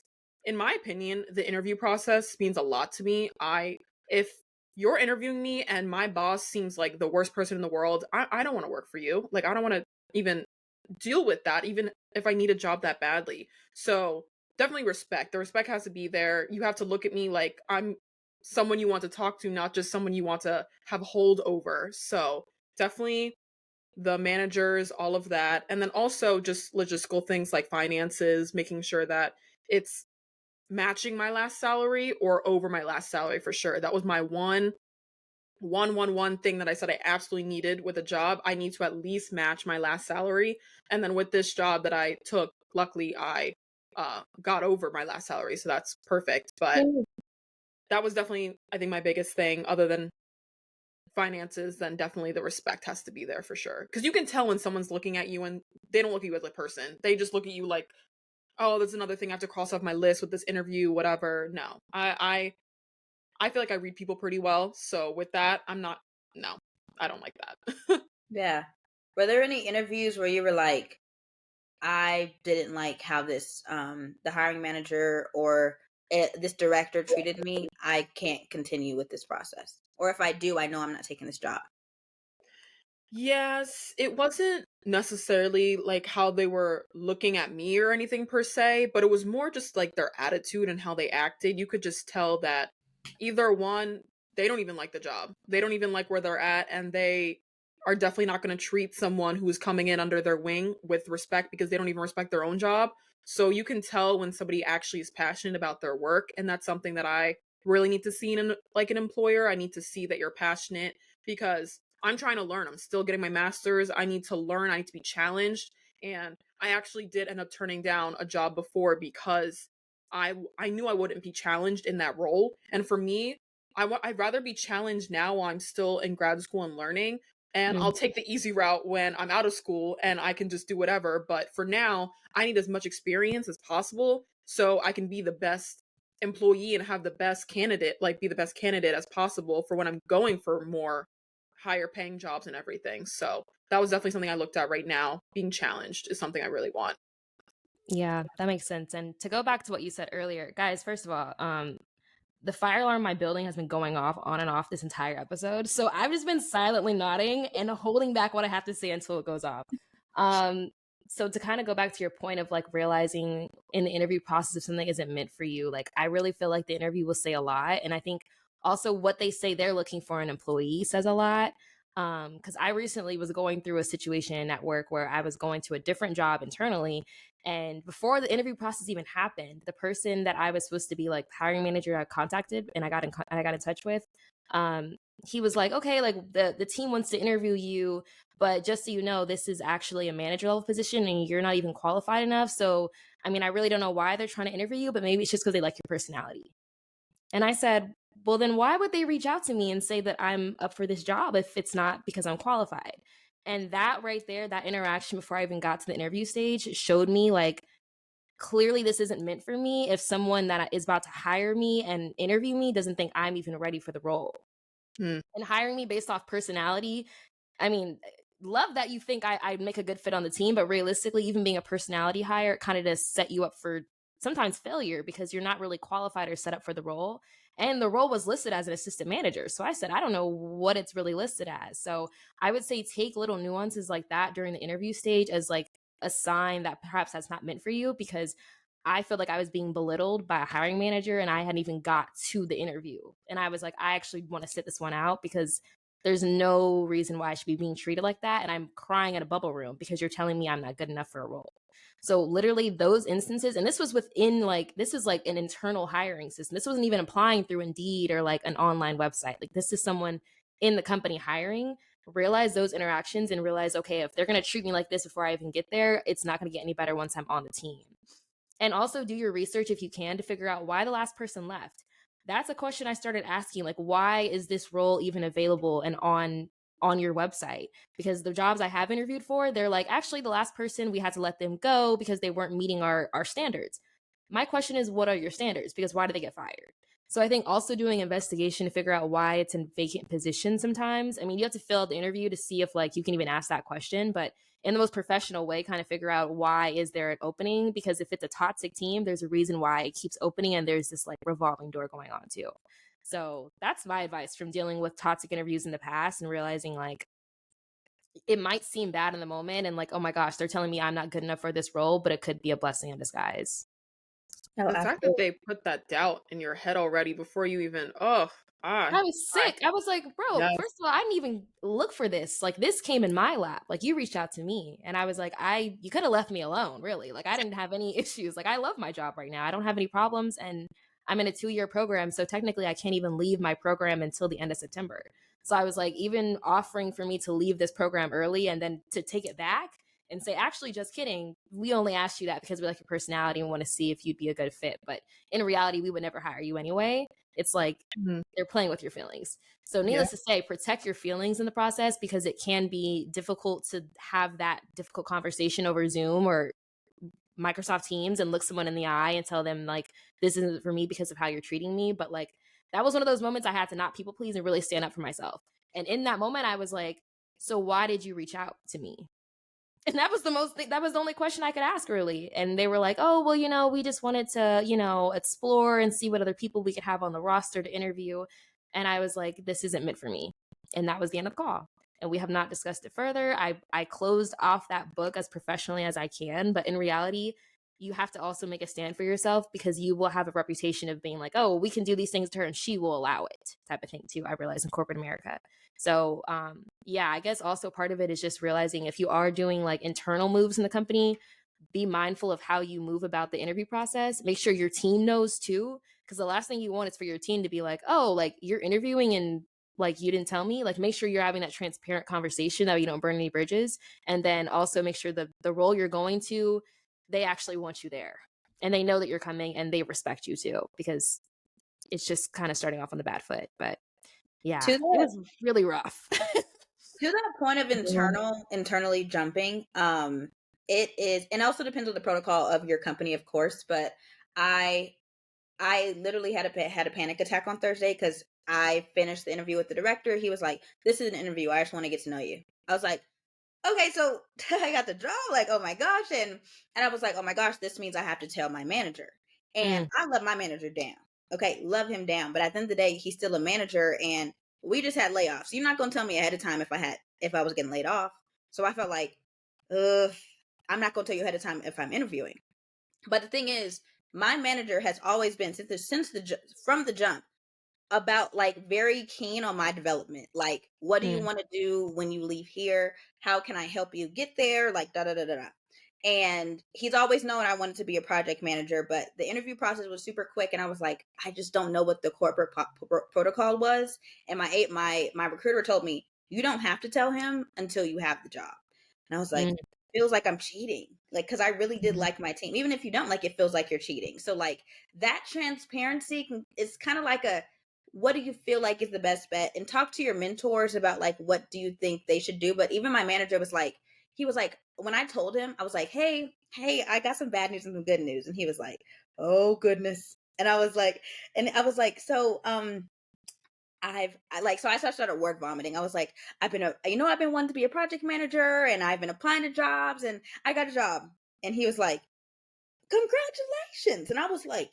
in my opinion, the interview process means a lot to me. If you're interviewing me and my boss seems like the worst person in the world, I don't want to work for you. Like, I don't want to even deal with that, even if I need a job that badly. So definitely respect. The respect has to be there. You have to look at me like I'm someone you want to talk to, not just someone you want to have hold over. So definitely the managers, all of that. And then also just logistical things like finances, making sure that it's matching my last salary or over my last salary for sure. That was my one thing that I said I absolutely needed with a job. I need to at least match my last salary. And then with this job that I took, luckily I got over my last salary, so that's perfect. But that was definitely, I think, my biggest thing other than finances. Then definitely the respect has to be there for sure, because you can tell when someone's looking at you and they don't look at you as a person. They just look at you like, oh, there's another thing I have to cross off my list with this interview, whatever. No, I feel like I read people pretty well. So with that, no, I don't like that. Yeah. Were there any interviews where you were like, I didn't like how this the hiring manager or this director treated me. I can't continue with this process. Or if I do, I know I'm not taking this job. Yes, it wasn't necessarily like how they were looking at me or anything per se, but it was more just like their attitude and how they acted. You could just tell that either one, they don't even like the job. They don't even like where they're at, and they are definitely not going to treat someone who is coming in under their wing with respect because they don't even respect their own job. So you can tell when somebody actually is passionate about their work, and that's something that I really need to see in like an employer. I need to see that you're passionate because I'm trying to learn. I'm still getting my master's. I need to learn. I need to be challenged. And I actually did end up turning down a job before because I knew I wouldn't be challenged in that role. And for me, I'd rather be challenged now while I'm still in grad school and learning. And Mm. I'll take the easy route when I'm out of school and I can just do whatever. But for now, I need as much experience as possible so I can be the best employee and have the best candidate, like be the best candidate as possible for when I'm going for more higher paying jobs and everything. So that was definitely something I looked at right now. Being challenged is something I really want. Yeah, that makes sense. And to go back to what you said earlier, guys, first of all, the fire alarm in my building has been going off on and off this entire episode. So I've just been silently nodding and holding back what I have to say until it goes off. Um, so to kind of go back to your point of like realizing in the interview process if something isn't meant for you, like I really feel like the interview will say a lot. And I think also what they say they're looking for an employee says a lot. Because I recently was going through a situation at work where I was going to a different job internally, and before the interview process even happened, the person that I was supposed to be like hiring manager I contacted and I got in touch with, he was like, okay, like the team wants to interview you, but just so you know, this is actually a manager level position and you're not even qualified enough. So, I mean, I really don't know why they're trying to interview you, but maybe it's just because they like your personality. And I said, well, then why would they reach out to me and say that I'm up for this job if it's not because I'm qualified? And that right there, that interaction before I even got to the interview stage showed me like, clearly this isn't meant for me if someone that is about to hire me and interview me doesn't think I'm even ready for the role. Mm. And hiring me based off personality, I mean, love that you think I'd make a good fit on the team, but realistically, even being a personality hire, it kind of does set you up for sometimes failure because you're not really qualified or set up for the role. And the role was listed as an assistant manager. So I said, I don't know what it's really listed as. So I would say take little nuances like that during the interview stage as like a sign that perhaps that's not meant for you, because I feel like I was being belittled by a hiring manager and I hadn't even got to the interview. And I was like, I actually want to sit this one out because there's no reason why I should be being treated like that. And I'm crying in a bubble room because you're telling me I'm not good enough for a role. So literally those instances, and this was within like, this is like an internal hiring system. This wasn't even applying through Indeed or like an online website. Like this is someone in the company hiring. Realize those interactions and realize, okay, if they're going to treat me like this before I even get there, it's not going to get any better once I'm on the team. And also do your research if you can to figure out why the last person left. That's a question I started asking, like, why is this role even available and on your website? Because the jobs I have interviewed for, they're like, actually the last person, we had to let them go because they weren't meeting our standards. My question is, what are your standards? Because why did they get fired? So I think also doing investigation to figure out why it's in vacant position sometimes. I mean, you have to fill out the interview to see if like you can even ask that question, but in the most professional way, kind of figure out why is there an opening, because if it's a toxic team, there's a reason why it keeps opening and there's this like revolving door going on too. So that's my advice from dealing with toxic interviews in the past and realizing like it might seem bad in the moment and like, oh my gosh, they're telling me I'm not good enough for this role, but it could be a blessing in disguise. No, The fact that absolutely. they put that doubt in your head already before you even, oh, I was I sick. I was like, bro, yes. first of all, I didn't even look for this. Like, this came in my lap. Like, you reached out to me. And I was like, you could have left me alone, really. Like, I didn't have any issues. Like, I love my job right now. I don't have any problems. And I'm in a 2-year program. So technically, I can't even leave my program until the end of September. So I was like, even offering for me to leave this program early and then to take it back and say, actually, just kidding. We only asked you that because we like your personality and want to see if you'd be a good fit. But in reality, we would never hire you anyway. It's like, Mhm. they're playing with your feelings. So Yeah. needless to say, protect your feelings in the process because it can be difficult to have that difficult conversation over Zoom or Microsoft Teams and look someone in the eye and tell them like, this isn't for me because of how you're treating me. But like, that was one of those moments I had to not people please and really stand up for myself. And in that moment, I was like, so why did you reach out to me? And that was the only question I could ask really. And they were like, oh, well, we just wanted to, explore and see what other people we could have on the roster to interview. And I was like, this isn't meant for me. And that was the end of the call. And we have not discussed it further. I closed off that book as professionally as I can. But in reality, you have to also make a stand for yourself because you will have a reputation of being like, oh, we can do these things to her and she will allow it type of thing too. I realize in corporate America. So yeah, I guess also part of it is just realizing if you are doing like internal moves in the company, be mindful of how you move about the interview process. Make sure your team knows too, because the last thing you want is for your team to be like, oh, like you're interviewing and like you didn't tell me. Like make sure you're having that transparent conversation that you don't burn any bridges. And then also make sure the role you're going to, they actually want you there. And they know that you're coming and they respect you too, because it's just kind of starting off on the bad foot. But yeah, To it that was really rough. to that point of internally jumping, it is, and also depends on the protocol of your company, of course. But I I literally had a panic attack on Thursday because I finished the interview with the director. He was like, "This is an interview. I just want to get to know you." I was like, "Okay, so I got the job." Like, oh my gosh, and I was like, "Oh my gosh, this means I have to tell my manager." And Mm, I love my manager down. Okay, love him down. But at the end of the day, he's still a manager, and we just had layoffs. You're not gonna tell me ahead of time if I was getting laid off. So I felt like, ugh, I'm not gonna tell you ahead of time if I'm interviewing. But the thing is, my manager has always been from the jump about like very keen on my development. Like, what do you mm, want to do when you leave here? How can I help you get there? Like da da da da da. And he's always known I wanted to be a project manager, but the interview process was super quick, and I was like, I just don't know what the corporate protocol was. And my recruiter told me, you don't have to tell him until you have the job. And I was like, Mm. it feels like I'm cheating. Like, cause I really did Mhm. like my team. Even if you don't, like, it feels like you're cheating. So like that transparency is kind of like a, what do you feel like is the best bet? And talk to your mentors about like, what do you think they should do? But even my manager was like, he was like, when I told him, I was like, hey, I got some bad news and some good news. And he was like, oh goodness. And I was like, so so I started word vomiting. I was like, I've been wanting to be a project manager and I've been applying to jobs and I got a job. And he was like, congratulations. And I was like,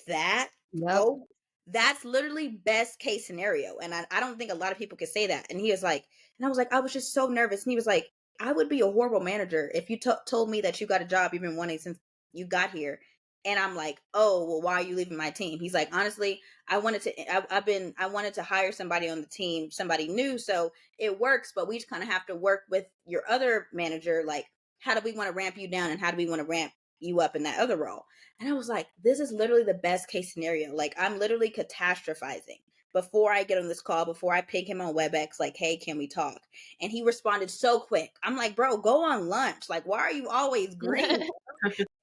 that, Yep. oh, that's literally best case scenario. And I don't think a lot of people could say that. And he was like, and I was like, I was just so nervous. And he was like, I would be a horrible manager if you told me that you got a job you've been wanting since you got here. And I'm like, oh, well, why are you leaving my team? He's like, honestly, I wanted to hire somebody on the team, somebody new. So it works, but we just kind of have to work with your other manager. Like, how do we want to ramp you down and how do we want to ramp you up in that other role? And I was like, this is literally the best case scenario. Like, I'm literally catastrophizing before I get on this call, before I ping him on WebEx, like, hey, can we talk? And he responded so quick. I'm like, bro, go on lunch. Like, why are you always green?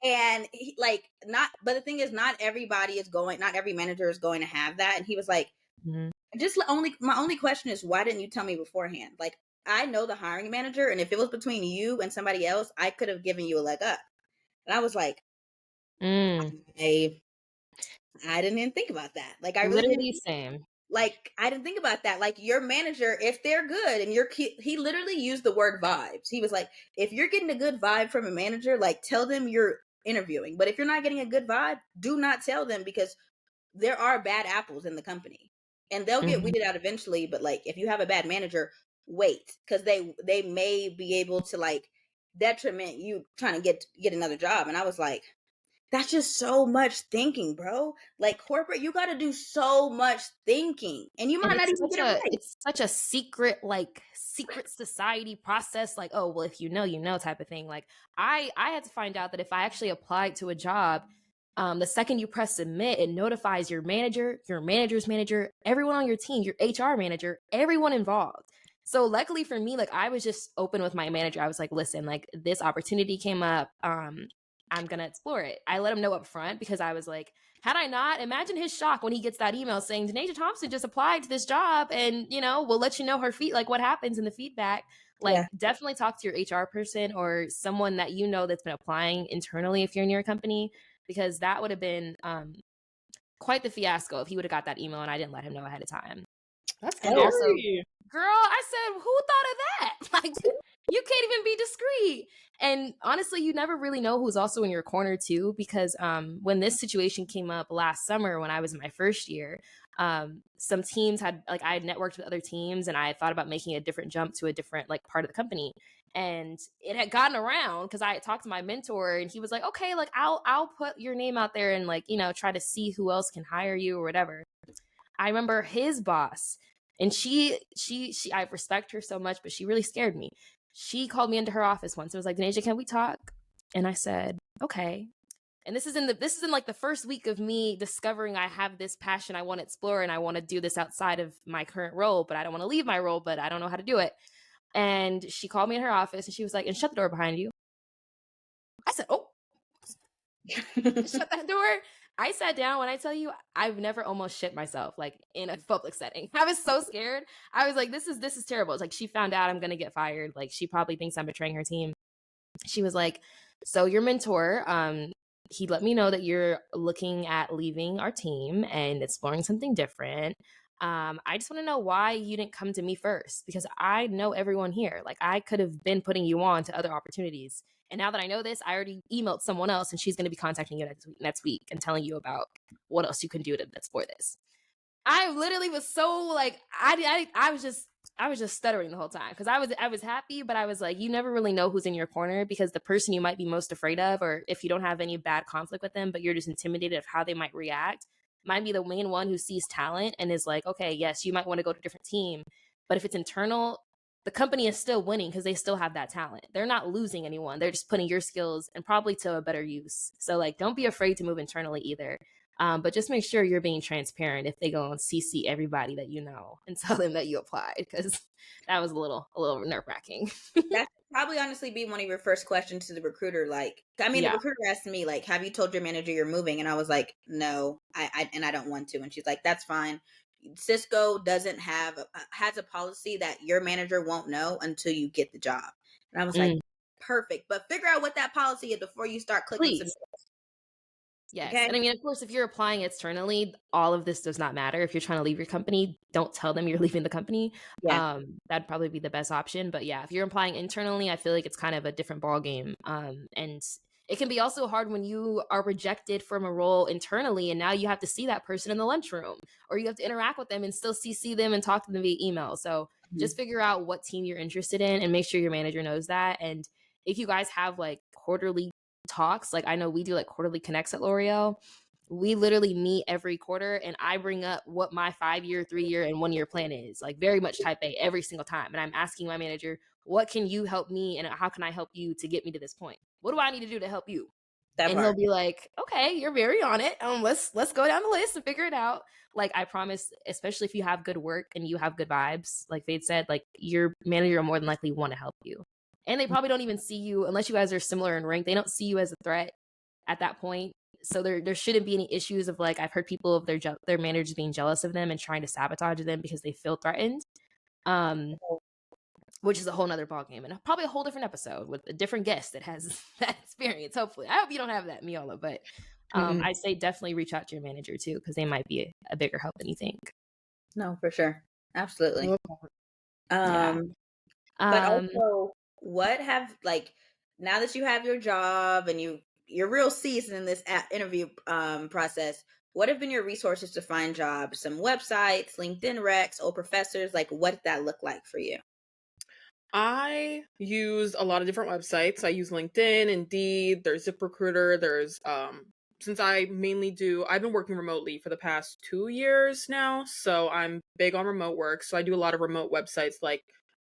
And he, like, not, but the thing is, not every manager is going to have that. And he was like, Mhm. my only question is, why didn't you tell me beforehand? Like, I know the hiring manager, and if it was between you and somebody else, I could have given you a leg up. And I was like, Mm. I didn't even think about that. Like, I really didn't. Literally same. Like, I didn't think about that. Like, your manager, if they're good and he literally used the word vibes. He was like, if you're getting a good vibe from a manager, like, tell them you're interviewing. But if you're not getting a good vibe, do not tell them, because there are bad apples in the company and they'll get Mhm. weeded out eventually. But like, if you have a bad manager, wait, because they may be able to like detriment you trying to get another job. And I was like, that's just so much thinking, bro. Like, corporate, you got to do so much thinking and you And might not even get it right. it's such a secret, like, secret society process, like, oh, well, if you know type of thing. Like, I had to find out that if I actually applied to a job, the second you press submit, it notifies your manager, your manager's manager, everyone on your team, your HR manager, everyone involved. So luckily for me, like, I was just open with my manager. I was like, listen, like, this opportunity came up. I'm gonna explore it. I let him know up front, because I was like, had I not, imagine his shock when he gets that email saying Denasia Thompson just applied to this job, and we'll let you know her like what happens in the feedback. Like, Yeah. definitely talk to your HR person or someone that that's been applying internally if you're in your company, because that would have been quite the fiasco if he would have got that email and I didn't let him know ahead of time. That's And Oh, also, scary. girl, I said, who thought of that? Like, you can't even be discreet. And honestly, you never really know who's also in your corner too, because when this situation came up last summer when I was in my first year, some teams had, like, I had networked with other teams and I had thought about making a different jump to a different, like, part of the company. And it had gotten around because I had talked to my mentor and he was like, okay, like, I'll put your name out there and, like, try to see who else can hire you or whatever. I remember his boss, and she I respect her so much, but she really scared me. She called me into her office once. It was like, Denasia, can we talk? And I said, okay. And this is in like the first week of me discovering I have this passion I want to explore and I want to do this outside of my current role, but I don't want to leave my role, but I don't know how to do it. And she called me in her office and she was like, and shut the door behind you. I said, oh, shut that door. I sat down. When I tell you, I've never almost shit myself, like, in a public setting. I was so scared. I was like, this is terrible. It's like, she found out I'm gonna get fired. Like, she probably thinks I'm betraying her team. She was like, so your mentor, he let me know that you're looking at leaving our team and exploring something different. I just want to know why you didn't come to me first, because I know everyone here. Like, I could have been putting you on to other opportunities. And now that I know this, I already emailed someone else and she's going to be contacting you next week and telling you about what else you can do to explore this. I literally was so like, I was just stuttering the whole time because I was happy, but I was like, you never really know who's in your corner, because the person you might be most afraid of, or if you don't have any bad conflict with them, but you're just intimidated of how they might react, might be the main one who sees talent and is like, okay, yes, you might want to go to a different team. But if it's internal, the company is still winning because they still have that talent. They're not losing anyone. They're just putting your skills and probably to a better use. So, like, don't be afraid to move internally either. But just make sure you're being transparent if they go and CC everybody that you know and tell them that you applied, because that was a little nerve wracking. That should probably honestly be one of your first questions to the recruiter. Like, I mean, the Yeah. recruiter asked me, like, have you told your manager you're moving? And I was like, no, and I don't want to. And she's like, that's fine. Cisco doesn't have, has a policy that your manager won't know until you get the job. And I was like, Mm, perfect. But figure out what that policy is before you start clicking some, please. Yes. okay? And I mean, of course, if you're applying externally, all of this does not matter. If you're trying to leave your company, don't tell them you're leaving the company. Yeah, That'd probably be the best option. But yeah, if you're applying internally, I feel like it's kind of a different ball game. And it can be also hard when you are rejected from a role internally, and now you have to see that person in the lunchroom, or you have to interact with them and still CC them and talk to them via email. So Mhm. just figure out what team you're interested in and make sure your manager knows that. And if you guys have like quarterly talks, like I know we do like quarterly connects at L'Oreal, we literally meet every quarter and I bring up what my 5-year, 3-year, and 1-year plan is, like very much type A every single time. And I'm asking my manager, what can you help me and how can I help you to get me to this point? What do I need to do to help you? That And he'll part. be like, okay, you're very on it. Let's go down the list and figure it out. Like I promise, especially if you have good work and you have good vibes, like Fade said, like your manager will more than likely want to help you. And they probably don't even see you unless you guys are similar in rank. They don't see you as a threat at that point. So there shouldn't be any issues of like I've heard people of their managers being jealous of them and trying to sabotage them because they feel threatened. Um, which is a whole nother ballgame and probably a whole different episode with a different guest that has that experience. Hopefully, I hope you don't have that, Meolah, but Mhm. I say definitely reach out to your manager too because they might be a bigger help than you think. No, for sure. Absolutely. Yeah. Um, but Um, also, what have, like, now that you have your job and you're real seasoned in this interview process, what have been your resources to find jobs? Some websites, LinkedIn Recs, old professors, like what did that look like for you? I use a lot of different websites. I use LinkedIn, Indeed, there's ZipRecruiter, there's since I've been working remotely for the past 2 years now, so I'm big on remote work. So I do a lot of remote websites like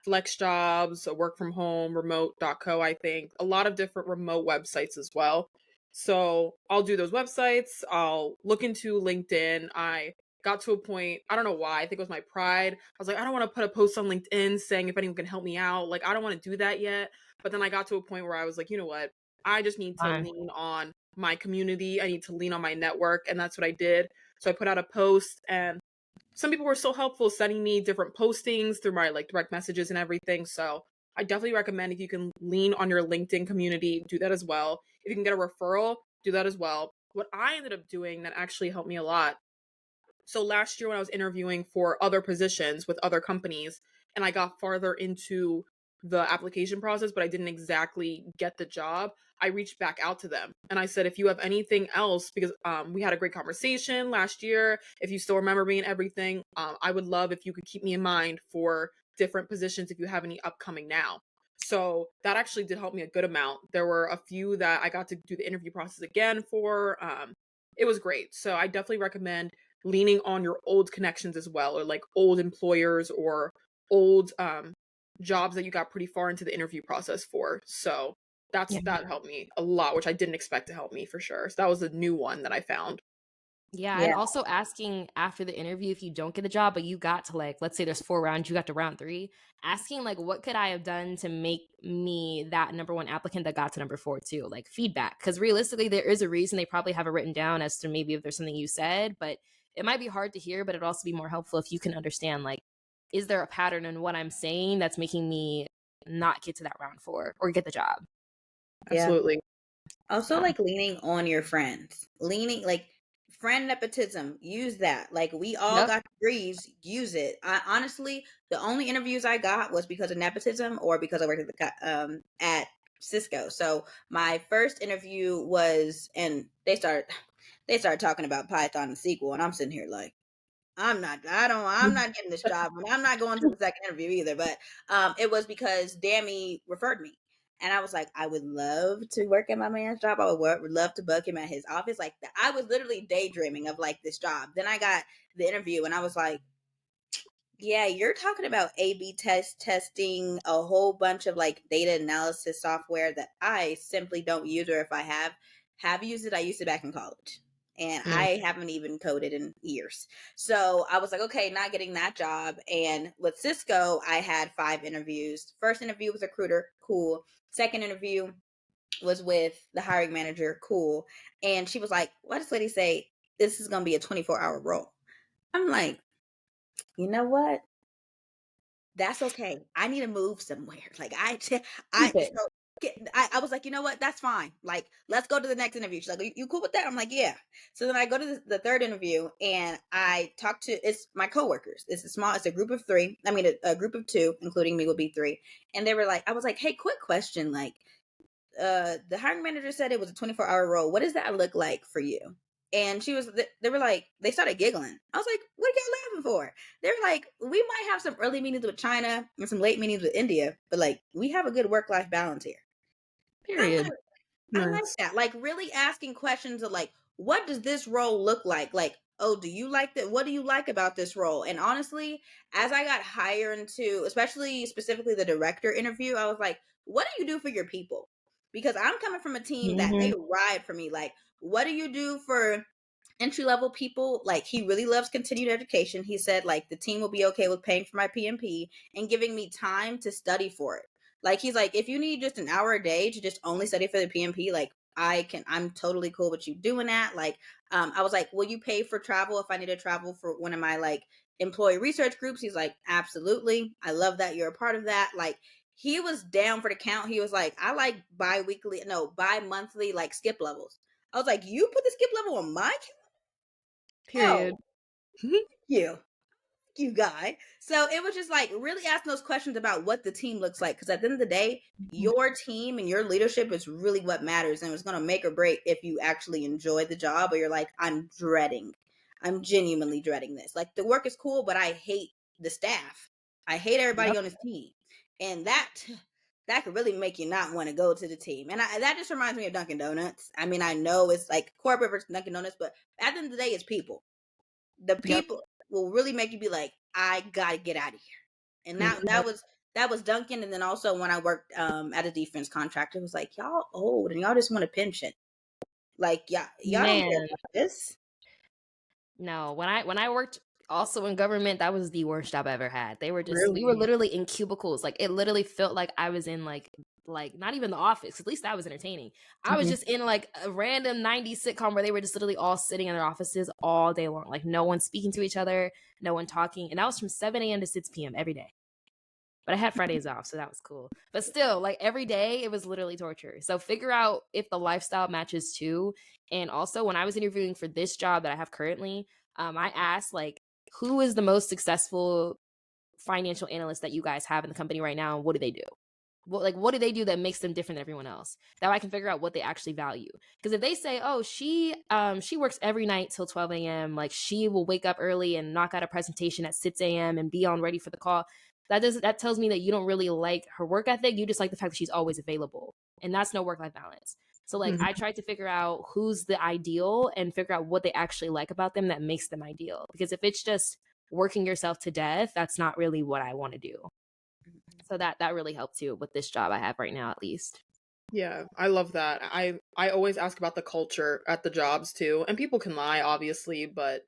Flex Jobs, Work from Home, Remote.co, I think. A lot of different remote websites as well. So I'll do those websites. I'll look into LinkedIn. I got to a point, I don't know why, I think it was my pride. I was like, I don't want to put a post on LinkedIn saying if anyone can help me out. Like, I don't want to do that yet. But then I got to a point where I was like, you know what? I just need to fine. lean on my community. I need to lean on my network. And that's what I did. So I put out a post, and some people were so helpful sending me different postings through my like direct messages and everything. So I definitely recommend if you can lean on your LinkedIn community, do that as well. If you can get a referral, do that as well. What I ended up doing that actually helped me a lot, so last year when I was interviewing for other positions with other companies and I got farther into the application process, but I didn't exactly get the job, I reached back out to them and I said, if you have anything else, because we had a great conversation last year, if you still remember me and everything, I would love if you could keep me in mind for different positions if you have any upcoming now. So that actually did help me a good amount. There were a few that I got to do the interview process again for. It was great. So I definitely recommend leaning on your old connections as well, or like old employers or old jobs that you got pretty far into the interview process for. So that helped me a lot, which I didn't expect to help me for sure. So that was a new one that I found. Yeah, and Yeah. also asking after the interview if you don't get the job, but you got to like, let's say there's 4 rounds, you got to round 3, asking like, what could I have done to make me that number 1 applicant that got to number 4 too? Like feedback, because realistically, there is a reason they probably have it written down as to maybe if there's something you said, but it might be hard to hear, but it'd also be more helpful if you can understand like, is there a pattern in what I'm saying that's making me not get to that round 4 or get the job? Yeah. Absolutely. Also, like leaning on your friends, leaning like friend nepotism. Use that. Like we all Yep. got degrees. Use it. I honestly, the only interviews I got was because of nepotism or because I worked at Cisco. So my first interview was, and they started talking about Python and SQL, and I'm sitting here like, I'm not getting this job, and I'm not going to the second interview either. But it was because Dammy referred me. And I was like, I would love to work at my man's job. Would love to bug him at his office. Like I was literally daydreaming of like this job. Then I got the interview and I was like, yeah, you're talking about A/B testing, a whole bunch of like data analysis software that I simply don't use, or if I have used it, I used it back in college. and Mm. I haven't even coded in years. So I was like, okay, not getting that job. And with Cisco, I had 5 interviews. First interview was a recruiter, cool. Second interview was with the hiring manager, cool. And she was like, why does this lady say this is going to be a 24-hour role? I'm like, you know what? That's okay. I need to move somewhere. Like I, Stupid. so I was like, you know what? That's fine. Like, let's go to the next interview. She's like, you cool with that? I'm like, yeah. So then I go to the third interview and I talk to, it's my coworkers. It's a group of 3. I mean, a group of 2, including me, will be 3. And they were like, I was like, hey, quick question. Like, the hiring manager said it was a 24-hour role. What does that look like for you? And they were like, they started giggling. I was like, what are y'all laughing for? They were like, we might have some early meetings with China and some late meetings with India, but like, we have a good work-life balance here. I'm Period. like, I like Nice. that. Like, really asking questions of like, what does this role look like? Like, oh, do you like that? What do you like about this role? And honestly, as I got higher into, especially specifically the director interview, I was like, what do you do for your people? Because I'm coming from a team that they Mhm. ride for me. Like, what do you do for entry level people? Like, he really loves continued education. He said like the team will be okay with paying for my PMP and giving me time to study for it. Like, he's like, if you need just an hour a day to just only study for the PMP, like, I'm totally cool with you doing that. Like, I was like, will you pay for travel if I need to travel for one of my like employee research groups? He's like, absolutely. I love that you're a part of that. Like, he was down for the count. He was like, I like bi-monthly like skip levels. I was like, you put the skip level on my Period. Oh, you. You guy. So it was just like really asking those questions about what the team looks like. Because at the end of the day, Mhm. your team and your leadership is really what matters. And it's going to make or break if you actually enjoy the job or you're like, I'm genuinely dreading this. Like, the work is cool, but I hate the staff. I hate everybody Yep. on this team. And that could really make you not want to go to the team. And that just reminds me of Dunkin' Donuts. I mean, I know it's like corporate versus Dunkin' Donuts, but at the end of the day, it's people. The Yep. people will really make you be like, I gotta get out of here. And that Mhm. that was that was Duncan. And then also when I worked at a defense contractor, it was like, y'all old and y'all just want a pension. Like, y'all don't care Man, about this. no. When I worked also in government, that was the worst job I ever had. We were Really? literally in cubicles. Like, it literally felt like I was in like not even the office. At least that was entertaining. I was Mhm. just in like a random 90s sitcom where they were just literally all sitting in their offices all day long. Like, no one speaking to each other, no one talking. And that was from 7 a.m. to 6 p.m. every day. But I had Fridays off, so that was cool. But still, like, every day, it was literally torture. So figure out if the lifestyle matches too. And also, when I was interviewing for this job that I have currently, I asked like, who is the most successful financial analyst that you guys have in the company right now, and what do they do? What do they do that makes them different than everyone else? That way I can figure out what they actually value. Because if they say, oh, she works every night till 12 a.m., like she will wake up early and knock out a presentation at 6 a.m. and be on ready for the call, that tells me that you don't really like her work ethic. You just like the fact that she's always available. And that's no work-life balance. So like, Mhm. I tried to figure out who's the ideal and figure out what they actually like about them that makes them ideal. Because if it's just working yourself to death, that's not really what I want to do. So that really helped too with this job I have right now, at least. Yeah, I love that. I always ask about the culture at the jobs too. And people can lie obviously, but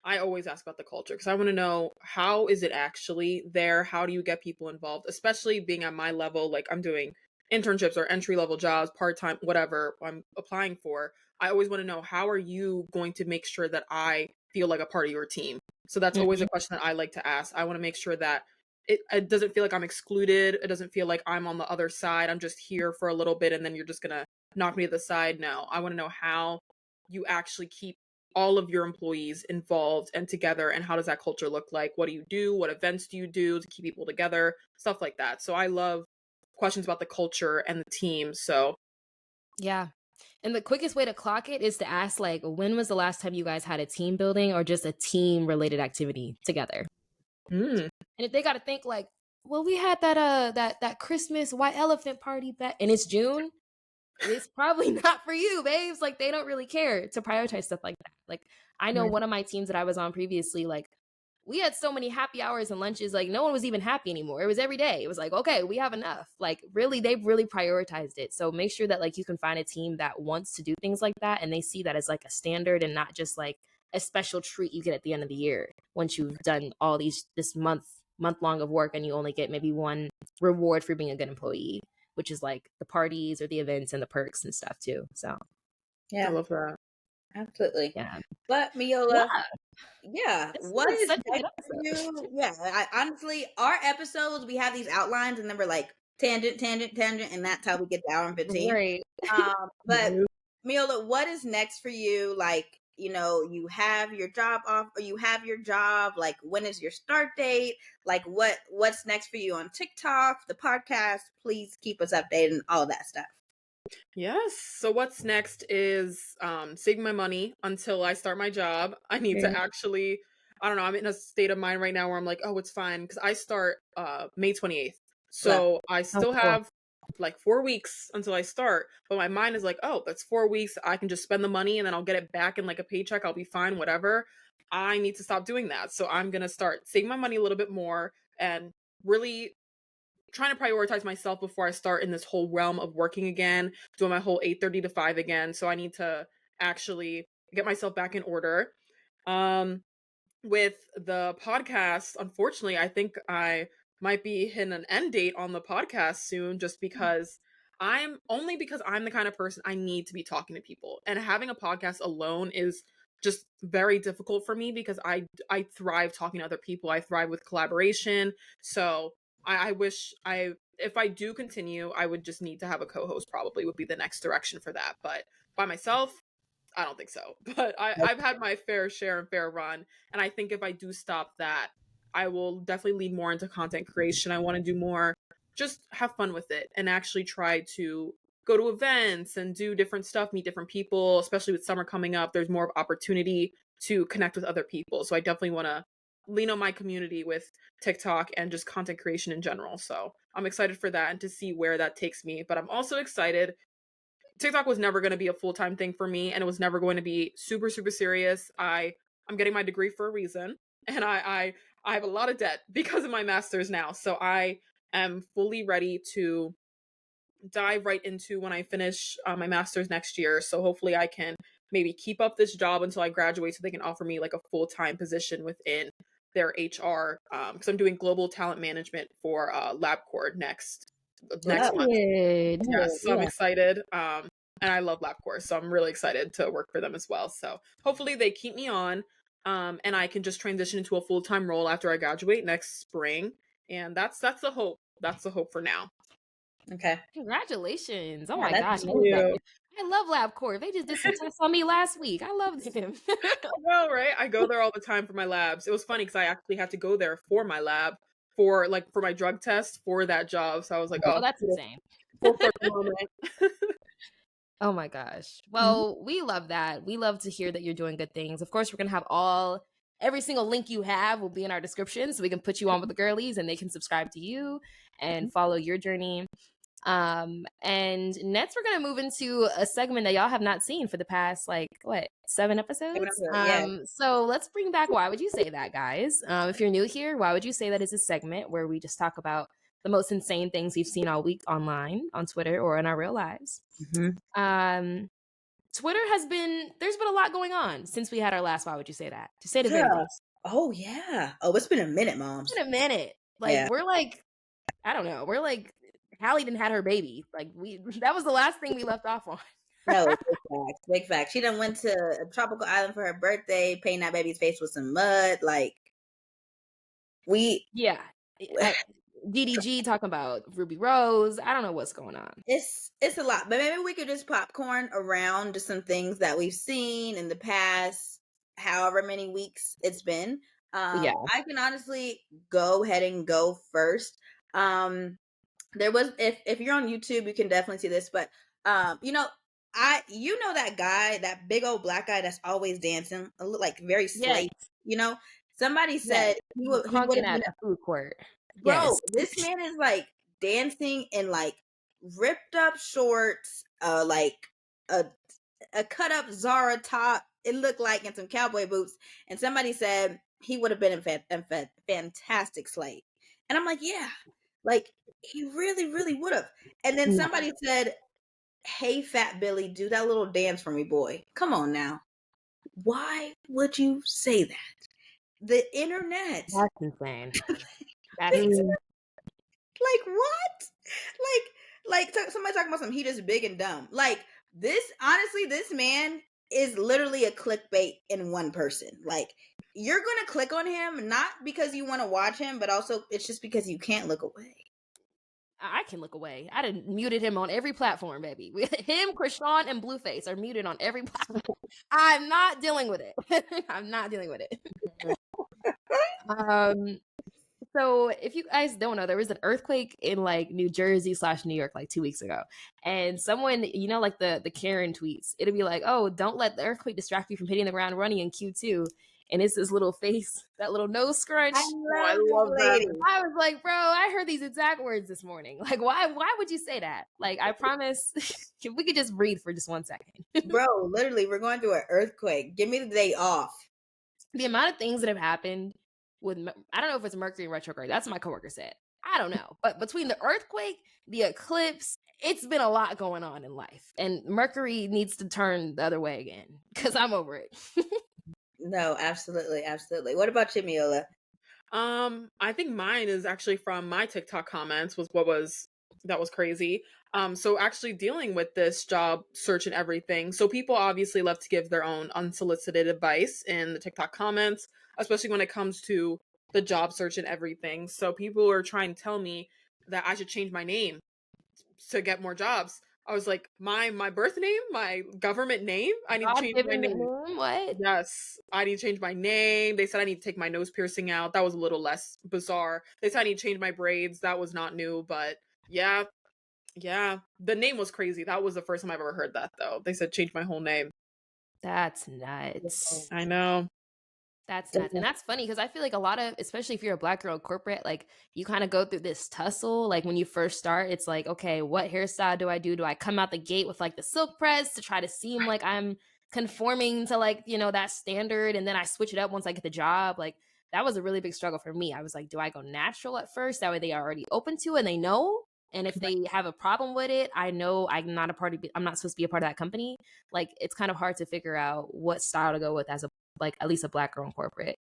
I always ask about the culture because I want to know how is it actually there? How do you get people involved? Especially being at my level, like I'm doing internships or entry level jobs, part-time, whatever I'm applying for. I always want to know how are you going to make sure that I feel like a part of your team? So that's always Mhm. a question that I like to ask. I want to make sure that it doesn't feel like I'm excluded. It doesn't feel like I'm on the other side. I'm just here for a little bit and then you're just gonna knock me to the side. No, I want to know how you actually keep all of your employees involved and together, and how does that culture look like? What do you do? What events do you do to keep people together? Stuff like that. So I love questions about the culture and the team. So Yeah. And the quickest way to clock it is to ask, like, when was the last time you guys had a team building or just a team related activity together? mm, And if they got to think like, well, we had that Christmas white elephant party back and it's June, it's probably not for you, babes. Like, they don't really care to prioritize stuff like that. Like, I know right. one of my teams that I was on previously, like, we had so many happy hours and lunches, like no one was even happy anymore. It was every day. It was like, okay, we have enough. Like really, they've really prioritized it. So make sure that like you can find a team that wants to do things like that and they see that as like a standard and not just like a special treat you get at the end of the year once you've done all this month long of work and you only get maybe one reward for being a good employee, which is like the parties or the events and the perks and stuff too. So I love that. Absolutely. yeah. But Meolah, Yeah. yeah, This what is is such a good next for episode. you? Yeah, honestly, our episodes, we have these outlines and then we're like tangent, tangent, tangent, and that's how we get to hour and 15. Right. But Meolah, what is next for you? Like, you have your job off, or you have your job. Like, when is your start date? Like, what's next for you on TikTok, the podcast? Please keep us updated and all that stuff. Yes. So what's next is saving my money until I start my job. I need to actually, I don't know, I'm in a state of mind right now where I'm like, oh, it's fine because I start May 28th. So I still have like 4 weeks until I start, but my mind is like, oh, that's 4 weeks. I can just spend the money and then I'll get it back in like a paycheck. I'll be fine, whatever. I need to stop doing that. So I'm going to start saving my money a little bit more and really trying to prioritize myself before I start in this whole realm of working again, doing my whole 8:30 to 5 again. So I need to actually get myself back in order. With the podcast, unfortunately, I think I might be hitting an end date on the podcast soon just because I'm the kind of person I need to be talking to people. And having a podcast alone is just very difficult for me because I thrive talking to other people. I thrive with collaboration. So I wish if I do continue, I would just need to have a co-host probably would be the next direction for that. But by myself, I don't think so. But I've had my fair share and fair run. And I think if I do stop that, I will definitely lead more into content creation. I want to do more, just have fun with it and actually try to go to events and do different stuff, meet different people, especially with summer coming up. There's more of opportunity to connect with other people. So I definitely want to lean on my community with TikTok and just content creation in general. So I'm excited for that and to see where that takes me. But I'm also excited TikTok was never going to be a full-time thing for me and it was never going to be super super serious. I'm getting my degree for a reason and I have a lot of debt because of my masters now. So I am fully ready to dive right into when I finish my masters next year. So hopefully I can maybe keep up this job until I graduate so they can offer me like a full-time position within their HR because I'm doing global talent management for LabCorp next Love. month. Good. Yes, so I'm excited. And I love LabCorp, so I'm really excited to work for them as well. So hopefully they keep me on, and I can just transition into a full-time role after I graduate next spring. And that's the hope. That's the hope for now. Okay. Congratulations. Oh Yeah, my that's gosh. Thank you. I love LabCorp. They just did some tests on me last week. I loved them. Well, right? I go there all the time for my labs. It was funny because I actually had to go there for my lab for my drug test for that job. So I was like, Oh, oh, that's insane. full circle moment. Oh my gosh. Mhm. Well, we love that. We love to hear that you're doing good things. Of course, we're going to have every single link you have will be in our description so we can put you on with the girlies and they can subscribe to you and follow your journey. And next we're gonna move into a segment that y'all have not seen for the past 7 episodes. Yeah. So let's bring back Why Would You Say That, guys? If you're new here, Why Would You Say That is a segment where we just talk about the most insane things we've seen all week online, on Twitter, or in our real lives. Twitter there's been a lot going on since we had our last Why Would You Say That, to say the very least. Oh yeah. Oh, it's been a minute, moms. It's been a minute. We're I don't know, we're Hallie didn't had her baby. That was the last thing we left off on. No, big facts. Big facts. She done went to a tropical island for her birthday, painting that baby's face with some mud. Yeah. DDG talking about Ruby Rose. I don't know what's going on. It's a lot, but maybe we could just popcorn around just some things that we've seen in the past, however many weeks it's been. Yeah. I can honestly go ahead and go first. There was if you're on YouTube, you can definitely see this, but that guy, that big old black guy that's always dancing, look like very slate. Yes. Somebody said he would have been been at a food court. Bro, Yes. this man is dancing in ripped up shorts, a cut up Zara top. It looked like, and some cowboy boots. And somebody said he would have been a fantastic Slate. And I'm like, yeah, like he really, really would have. And then No, somebody said, hey, Fat Billy, do that little dance for me, boy. Come on now. Why would you say that? The internet. that's insane. The That's insane. Mm. Like what? Somebody talking about something. He just big and dumb. Like this. Honestly, this man is literally a clickbait in one person. Like you're gonna click on him not because you want to watch him, but also it's just because you can't look away. I can look away. I done muted him on every platform, baby. Him, Krishan, and Blueface are muted on every platform. I'm not dealing with it. I'm not dealing with it. um, So if you guys don't know, there was an earthquake in like New Jersey / New York like 2 weeks ago. And someone, like the Karen tweets, it'll be like, oh, don't let the earthquake distract you from hitting the ground running in Q2. And it's this little face, that little nose scrunch. I Oh, I love this love that. lady. I was like, bro, I heard these exact words this morning. Like, why would you say that? Like, I promise if we could just breathe for just 1 second. Bro, literally, we're going through an earthquake. Give me the day off. The amount of things that have happened with, I don't know if it's Mercury in retrograde. That's what my coworker said. I don't know. But between the earthquake, the eclipse, it's been a lot going on in life. And Mercury needs to turn the other way again because I'm over it. No, absolutely, absolutely. What about you, Meolah? I think mine is actually from my TikTok comments that was crazy. So actually dealing with this job search and everything. So people obviously love to give their own unsolicited advice in the TikTok comments, especially when it comes to the job search and everything. So people are trying to tell me that I should change my name to get more jobs. I was like, my birth name, my government name, I need to God change my given name. name, what? Yes, I need to change my name. They said I need to take my nose piercing out. That was a little less bizarre. They said I need to change my braids. That was not new, but yeah, yeah. The name was crazy. That was the first time I've ever heard that, though. They said change my whole name. That's nuts. I know. That's nuts. And that's funny because I feel like a lot of, especially if you're a Black girl in corporate, like you kind of go through this tussle. Like when you first start, it's like, okay, what hairstyle do I do? Do I come out the gate with like the silk press to try to seem like I'm conforming to like, that standard? And then I switch it up once I get the job. Like that was a really big struggle for me. I was like, do I go natural at first? That way they are already open to it and they know. And if they have a problem with it, I know I'm not I'm not supposed to be a part of that company. Like it's kind of hard to figure out what style to go with as a, like at least a Black girl in corporate,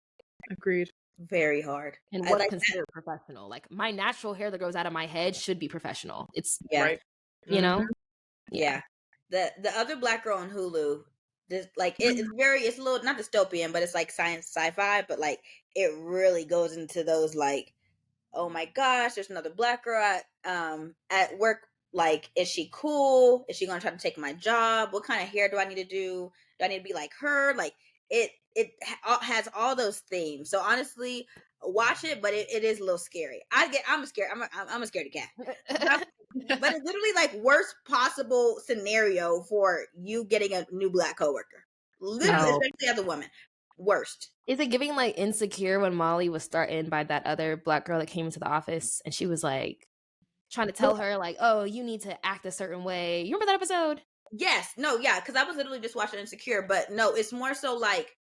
Agreed. Very hard. and I what's like that. considered professional. Like my natural hair that grows out of my head should be professional. It's Yeah, Right. you know, yeah. The other Black girl on Hulu, this like it's it's a little not dystopian, but it's like science sci-fi, but like it really goes into those like, oh my gosh, there's another Black girl at work. Like, is she cool? Is she gonna try to take my job? What kind of hair do I need to do? Do I need to be like her? Like has all those themes. So honestly, watch it, but it is a little scary. I'm scared. I'm a scaredy cat. But it's literally like worst possible scenario for you getting a new Black coworker. Literally, No. especially as a woman. Worst. Is it giving like Insecure when Molly was started by that other Black girl that came into the office and she was like trying to tell her like, oh, you need to act a certain way. You remember that episode? Yes. No, yeah, because I was literally just watching Insecure, but no, it's more so like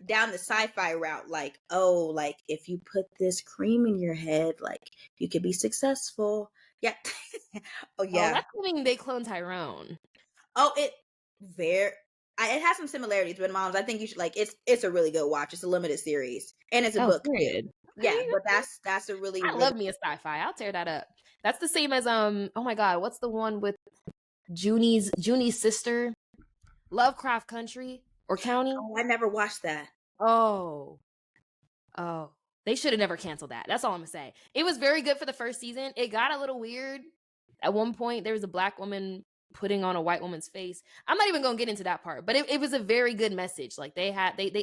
down the sci-fi route, like, oh, like if you put this cream in your head, like you could be successful. Yeah. Oh Oh, yeah. that's giving They Clone Tyrone. Oh, it has some similarities with Moms. I think you should like it's a really good watch. It's a limited series and it's a book. Period. Yeah, but that's a really, I really love me a sci-fi. I'll tear that up. That's the same as oh my god, what's the one with Junie's sister? Lovecraft Country or County? Oh, I never watched that. Oh. They should have never canceled that. That's all I'm gonna say. It was very good for the first season. It got a little weird. At one point, there was a Black woman putting on a white woman's face. I'm not even gonna get into that part, but it was a very good message. Like they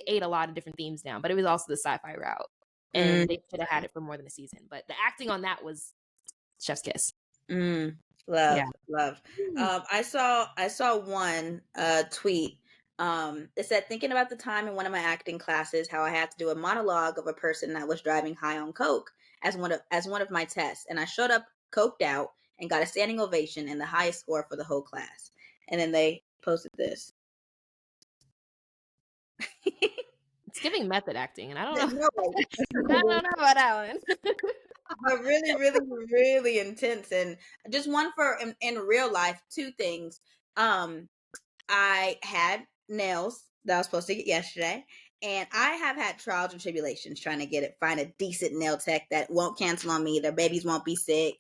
ate a lot of different themes down, but it was also the sci-fi route. And they should have had it for more than a season. But the acting on that was chef's kiss. Love. I saw one tweet. It said, thinking about the time in one of my acting classes, how I had to do a monologue of a person that was driving high on coke as one of my tests, and I showed up coked out and got a standing ovation and the highest score for the whole class. And then they posted this. It's giving method acting, and I don't know. No, I don't know about that one. but really, really, really intense. And just one for in real life, two things. I had nails that I was supposed to get yesterday, and I have had trials and tribulations trying to find a decent nail tech that won't cancel on me. Their babies won't be sick.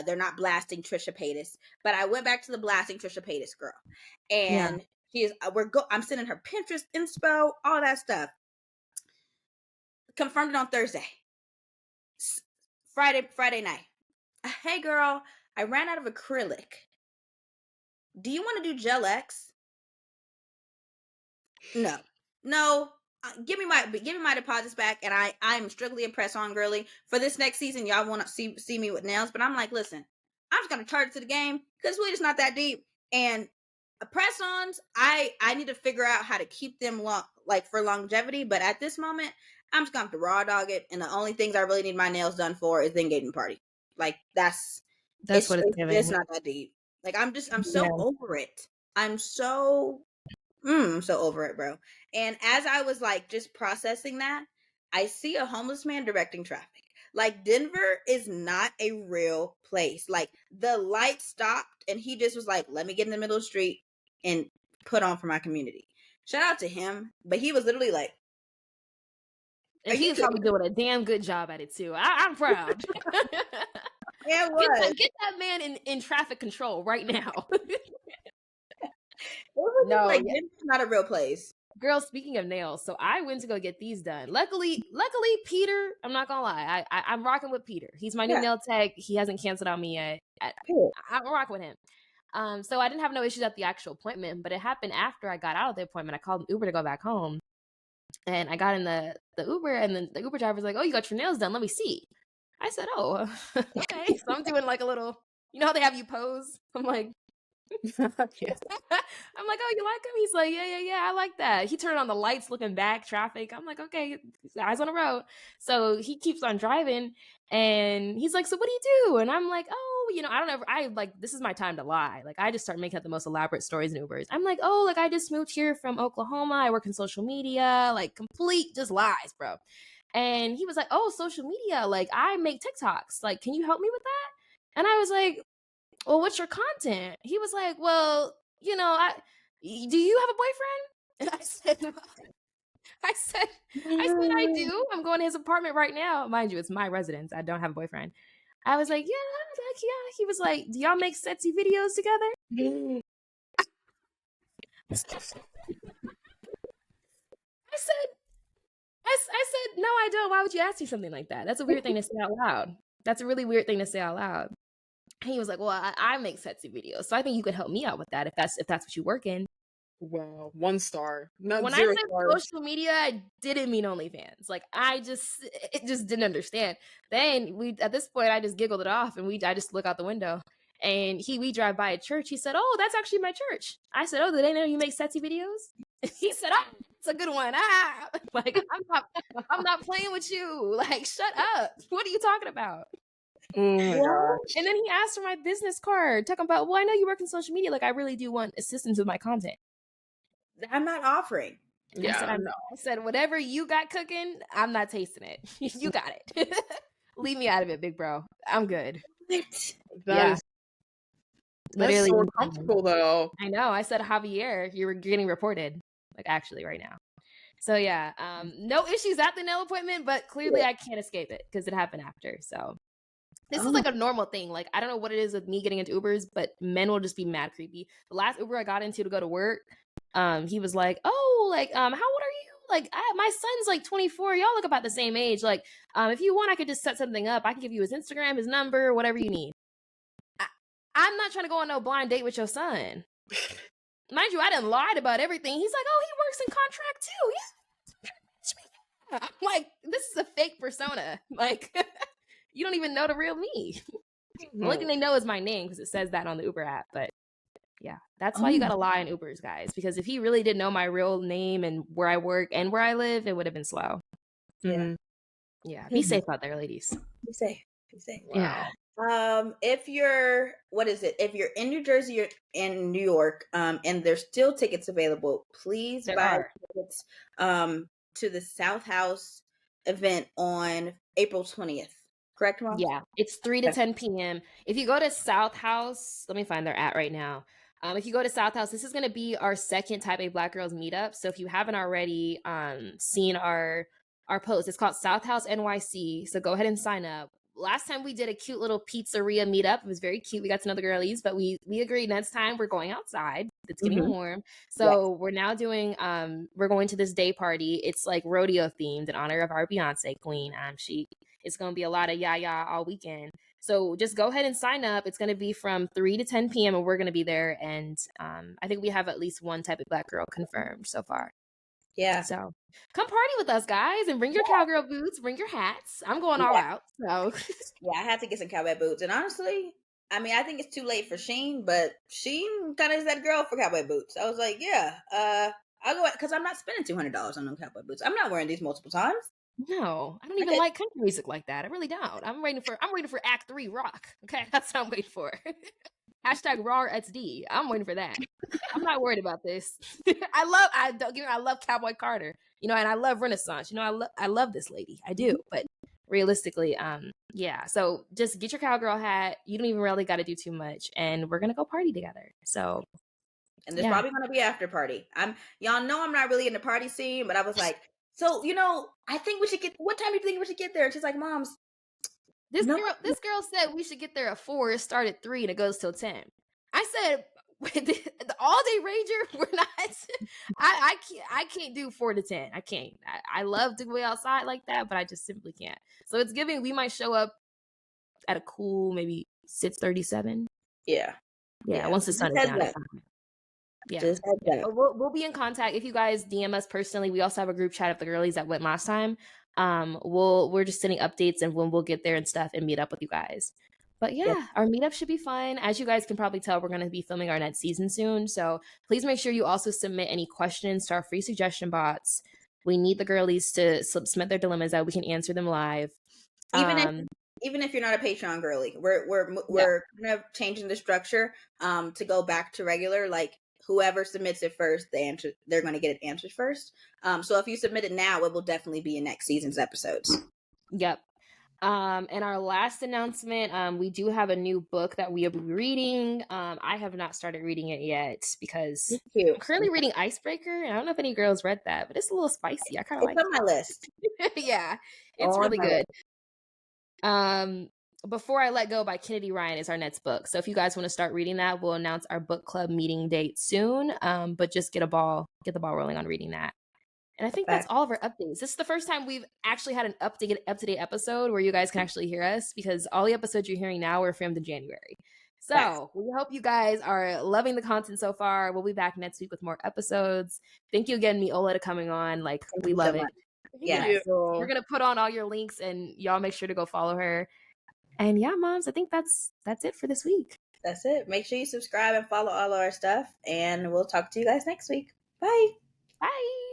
They're not blasting Trisha Paytas. But I went back to the blasting Trisha Paytas girl, Yeah. and she is. I'm sending her Pinterest inspo, all that stuff. Confirmed it on Thursday. Friday night. Hey girl, I ran out of acrylic. Do you want to do Gel X? No. Give me my deposits back, and I'm strictly a press on girly. For this next season, y'all want to see me with nails, but I'm like, listen, I'm just gonna charge it to the game because we're just not that deep. And press ons, I need to figure out how to keep them for longevity. But at this moment, I'm just gonna have to raw dog it, and the only things I really need my nails done for is the engagement party. Like that's what it's giving. It's not that deep. Like I'm so over it. I'm so over it, bro. And as I was like just processing that, I see a homeless man directing traffic. Like Denver is not a real place. Like the light stopped and he just was like, let me get in the middle of the street and put on for my community. Shout out to him. But he was literally like, and he's probably doing a damn good job at it too. I'm proud. Yeah, get that man in traffic control right now. No, it's not a real place. Girl, speaking of nails, so I went to go get these done. Luckily, Peter, I'm not gonna lie, I'm rocking with Peter. He's my new nail tech. He hasn't canceled on me yet. I'm rocking with him. So I didn't have no issues at the actual appointment, but it happened after I got out of the appointment. I called an Uber to go back home, and I got in the Uber, and then the Uber driver was like, "Oh, you got your nails done? Let me see." I said, "Oh, okay." So I'm doing like a little, you know how they have you pose? I'm like, Yes. I'm like, "Oh, you like him?" He's like, yeah, I like that. He turned on the lights, looking back, traffic. I'm like, okay, eyes on the road. So he keeps on driving, and he's like, "So what do you do?" And I'm like, "Oh, I don't know. I like, this is my time to lie." Like, I just start making up the most elaborate stories in Ubers. I'm like, "Oh, like I just moved here from Oklahoma. I work in social media." Like, complete just lies, bro. And he was like, "Oh, social media. Like, I make TikToks. Like, can you help me with that?" And I was like, "Well, what's your content?" He was like, "Well, do you have a boyfriend?" And I said, "I do. I'm going to his apartment right now. Mind you, it's my residence. I don't have a boyfriend." I was like, yeah. He was like, "Do y'all make sexy videos together?" I said, "No, I don't. Why would you ask me something like that? That's a weird thing to say out loud. That's a really weird thing to say out loud." And he was like, "Well, I make sexy videos, so I think you could help me out with that if that's what you work in." Wow, 1 star. Not When I 0 said stars. social media, I didn't mean OnlyFans. Like, it just didn't understand. Then at this point, I just giggled it off, and I just look out the window, and we drive by a church. He said, "Oh, that's actually my church." I said, "Oh, do they know you make sexy videos?" He said, "Oh, it's a good one." Like, I'm not playing with you. Like, shut up. What are you talking about? Oh my gosh. And then he asked for my business card, talking about, "Well, I know you work in social media. Like, I really do want assistance with my content." I'm not offering. Yeah, I said, "Whatever you got cooking, I'm not tasting it. You got it. Leave me out of it, big bro. I'm good." That's literally so uncomfortable though. I know. I said, "Javier, you're getting reported, like, actually right now." So yeah, no issues at the nail appointment, but clearly I can't escape it because it happened after. So this is like a normal thing. Like, I don't know what it is with me getting into Ubers, but men will just be mad creepy. The last Uber I got into to go to work, he was like, "Oh, like, how old are you?" Like, my son's like 24. Y'all look about the same age. Like, if you want, I could just set something up. I can give you his Instagram, his number, whatever you need. I'm not trying to go on no blind date with your son. Mind you, I done lied about everything. He's like, "Oh, he works in contract too." Yeah. I'm like, this is a fake persona. Like, you don't even know the real me. The only thing they know is my name because it says that on the Uber app. But yeah, that's why you gotta lie in Ubers, guys. Because if he really did know my real name and where I work and where I live, it would have been slow. Yeah. Yeah. Be safe out there, ladies. Be safe. Wow. Yeah. If you're in New Jersey or in New York, and there's still tickets available, please buy tickets to the South House event on April 20th. Correct, Mom? Yeah, it's 3 to 10 p.m. If you go to South House, let me find their at right now. If you go to South House, this is going to be our second Type A Black Girls meetup. So if you haven't already seen our post, it's called South House NYC. So go ahead and sign up. Last time we did a cute little pizzeria meetup. It was very cute. We got to know the girlies, but we agreed next time we're going outside. It's getting warm. So we're now doing we're going to this day party. It's like rodeo themed in honor of our Beyonce queen. It's going to be a lot of yah all weekend. So just go ahead and sign up. It's going to be from 3 to 10 p.m. and we're going to be there. And I think we have at least one Type of Black girl confirmed so far. Yeah. So come party with us, guys, and bring your cowgirl boots, bring your hats. I'm going all out. So yeah, I had to get some cowboy boots. And honestly, I mean, I think it's too late for Sheen, but Sheen kind of is that girl for cowboy boots. I was like, yeah, I'll go, because I'm not spending $200 on them cowboy boots. I'm not wearing these multiple times. No, I don't even like country music like that. I really don't. I'm waiting for Act 3 rock. Okay, that's what I'm waiting for. Hashtag raw XD. I'm waiting for that. I'm not worried about this. I love Cowboy Carter, and I love Renaissance. I love this lady. I do. But realistically, yeah. So just get your cowgirl hat. You don't even really got to do too much, and we're gonna go party together. So, and there's probably gonna be after party. Y'all know I'm not really in the party scene, but I was like, so I think we should get. What time do you think we should get there? And she's like, Mom's. This girl said we should get there at 4. It started at 3 and it goes till 10. I said the all day ranger. We're not. I can't do 4 to 10. I can't. I love to go outside like that, but I just simply can't. So it's giving. We might show up at a cool maybe 6:37. Yeah. Once the sun is down. Yeah. We'll be in contact. If you guys DM us personally, we also have a group chat of the girlies that went last time. We're just sending updates and when we'll get there and stuff and meet up with you guys. But our meetup should be fun. As you guys can probably tell, we're going to be filming our next season soon. So please make sure you also submit any questions to our free suggestion bots. We need the girlies to submit their dilemmas out. We can answer them live. Even if you're not a Patreon girly, we're kind of changing the structure to go back to regular, like whoever submits it first, they're going to get it answered first. So if you submit it now, it will definitely be in next season's episodes. Yep. And our last announcement, we do have a new book that we will be reading. I have not started reading it yet because I'm currently reading Icebreaker, and I don't know if any girls read that, but it's a little spicy. I kind of like it. It's on my list. Yeah, it's really good. Before I Let Go by Kennedy Ryan is our next book. So if you guys want to start reading that, we'll announce our book club meeting date soon. But just get the ball rolling on reading that. And I think that's all of our updates. This is the first time we've actually had an up-to-date episode where you guys can actually hear us, because all the episodes you're hearing now were filmed in January. So we hope you guys are loving the content so far. We'll be back next week with more episodes. Thank you again, Meolah, to coming on. We love it. Yeah, so we're gonna put on all your links, and y'all make sure to go follow her. And yeah, moms, I think that's it for this week. That's it. Make sure you subscribe and follow all of our stuff, and we'll talk to you guys next week. Bye. Bye.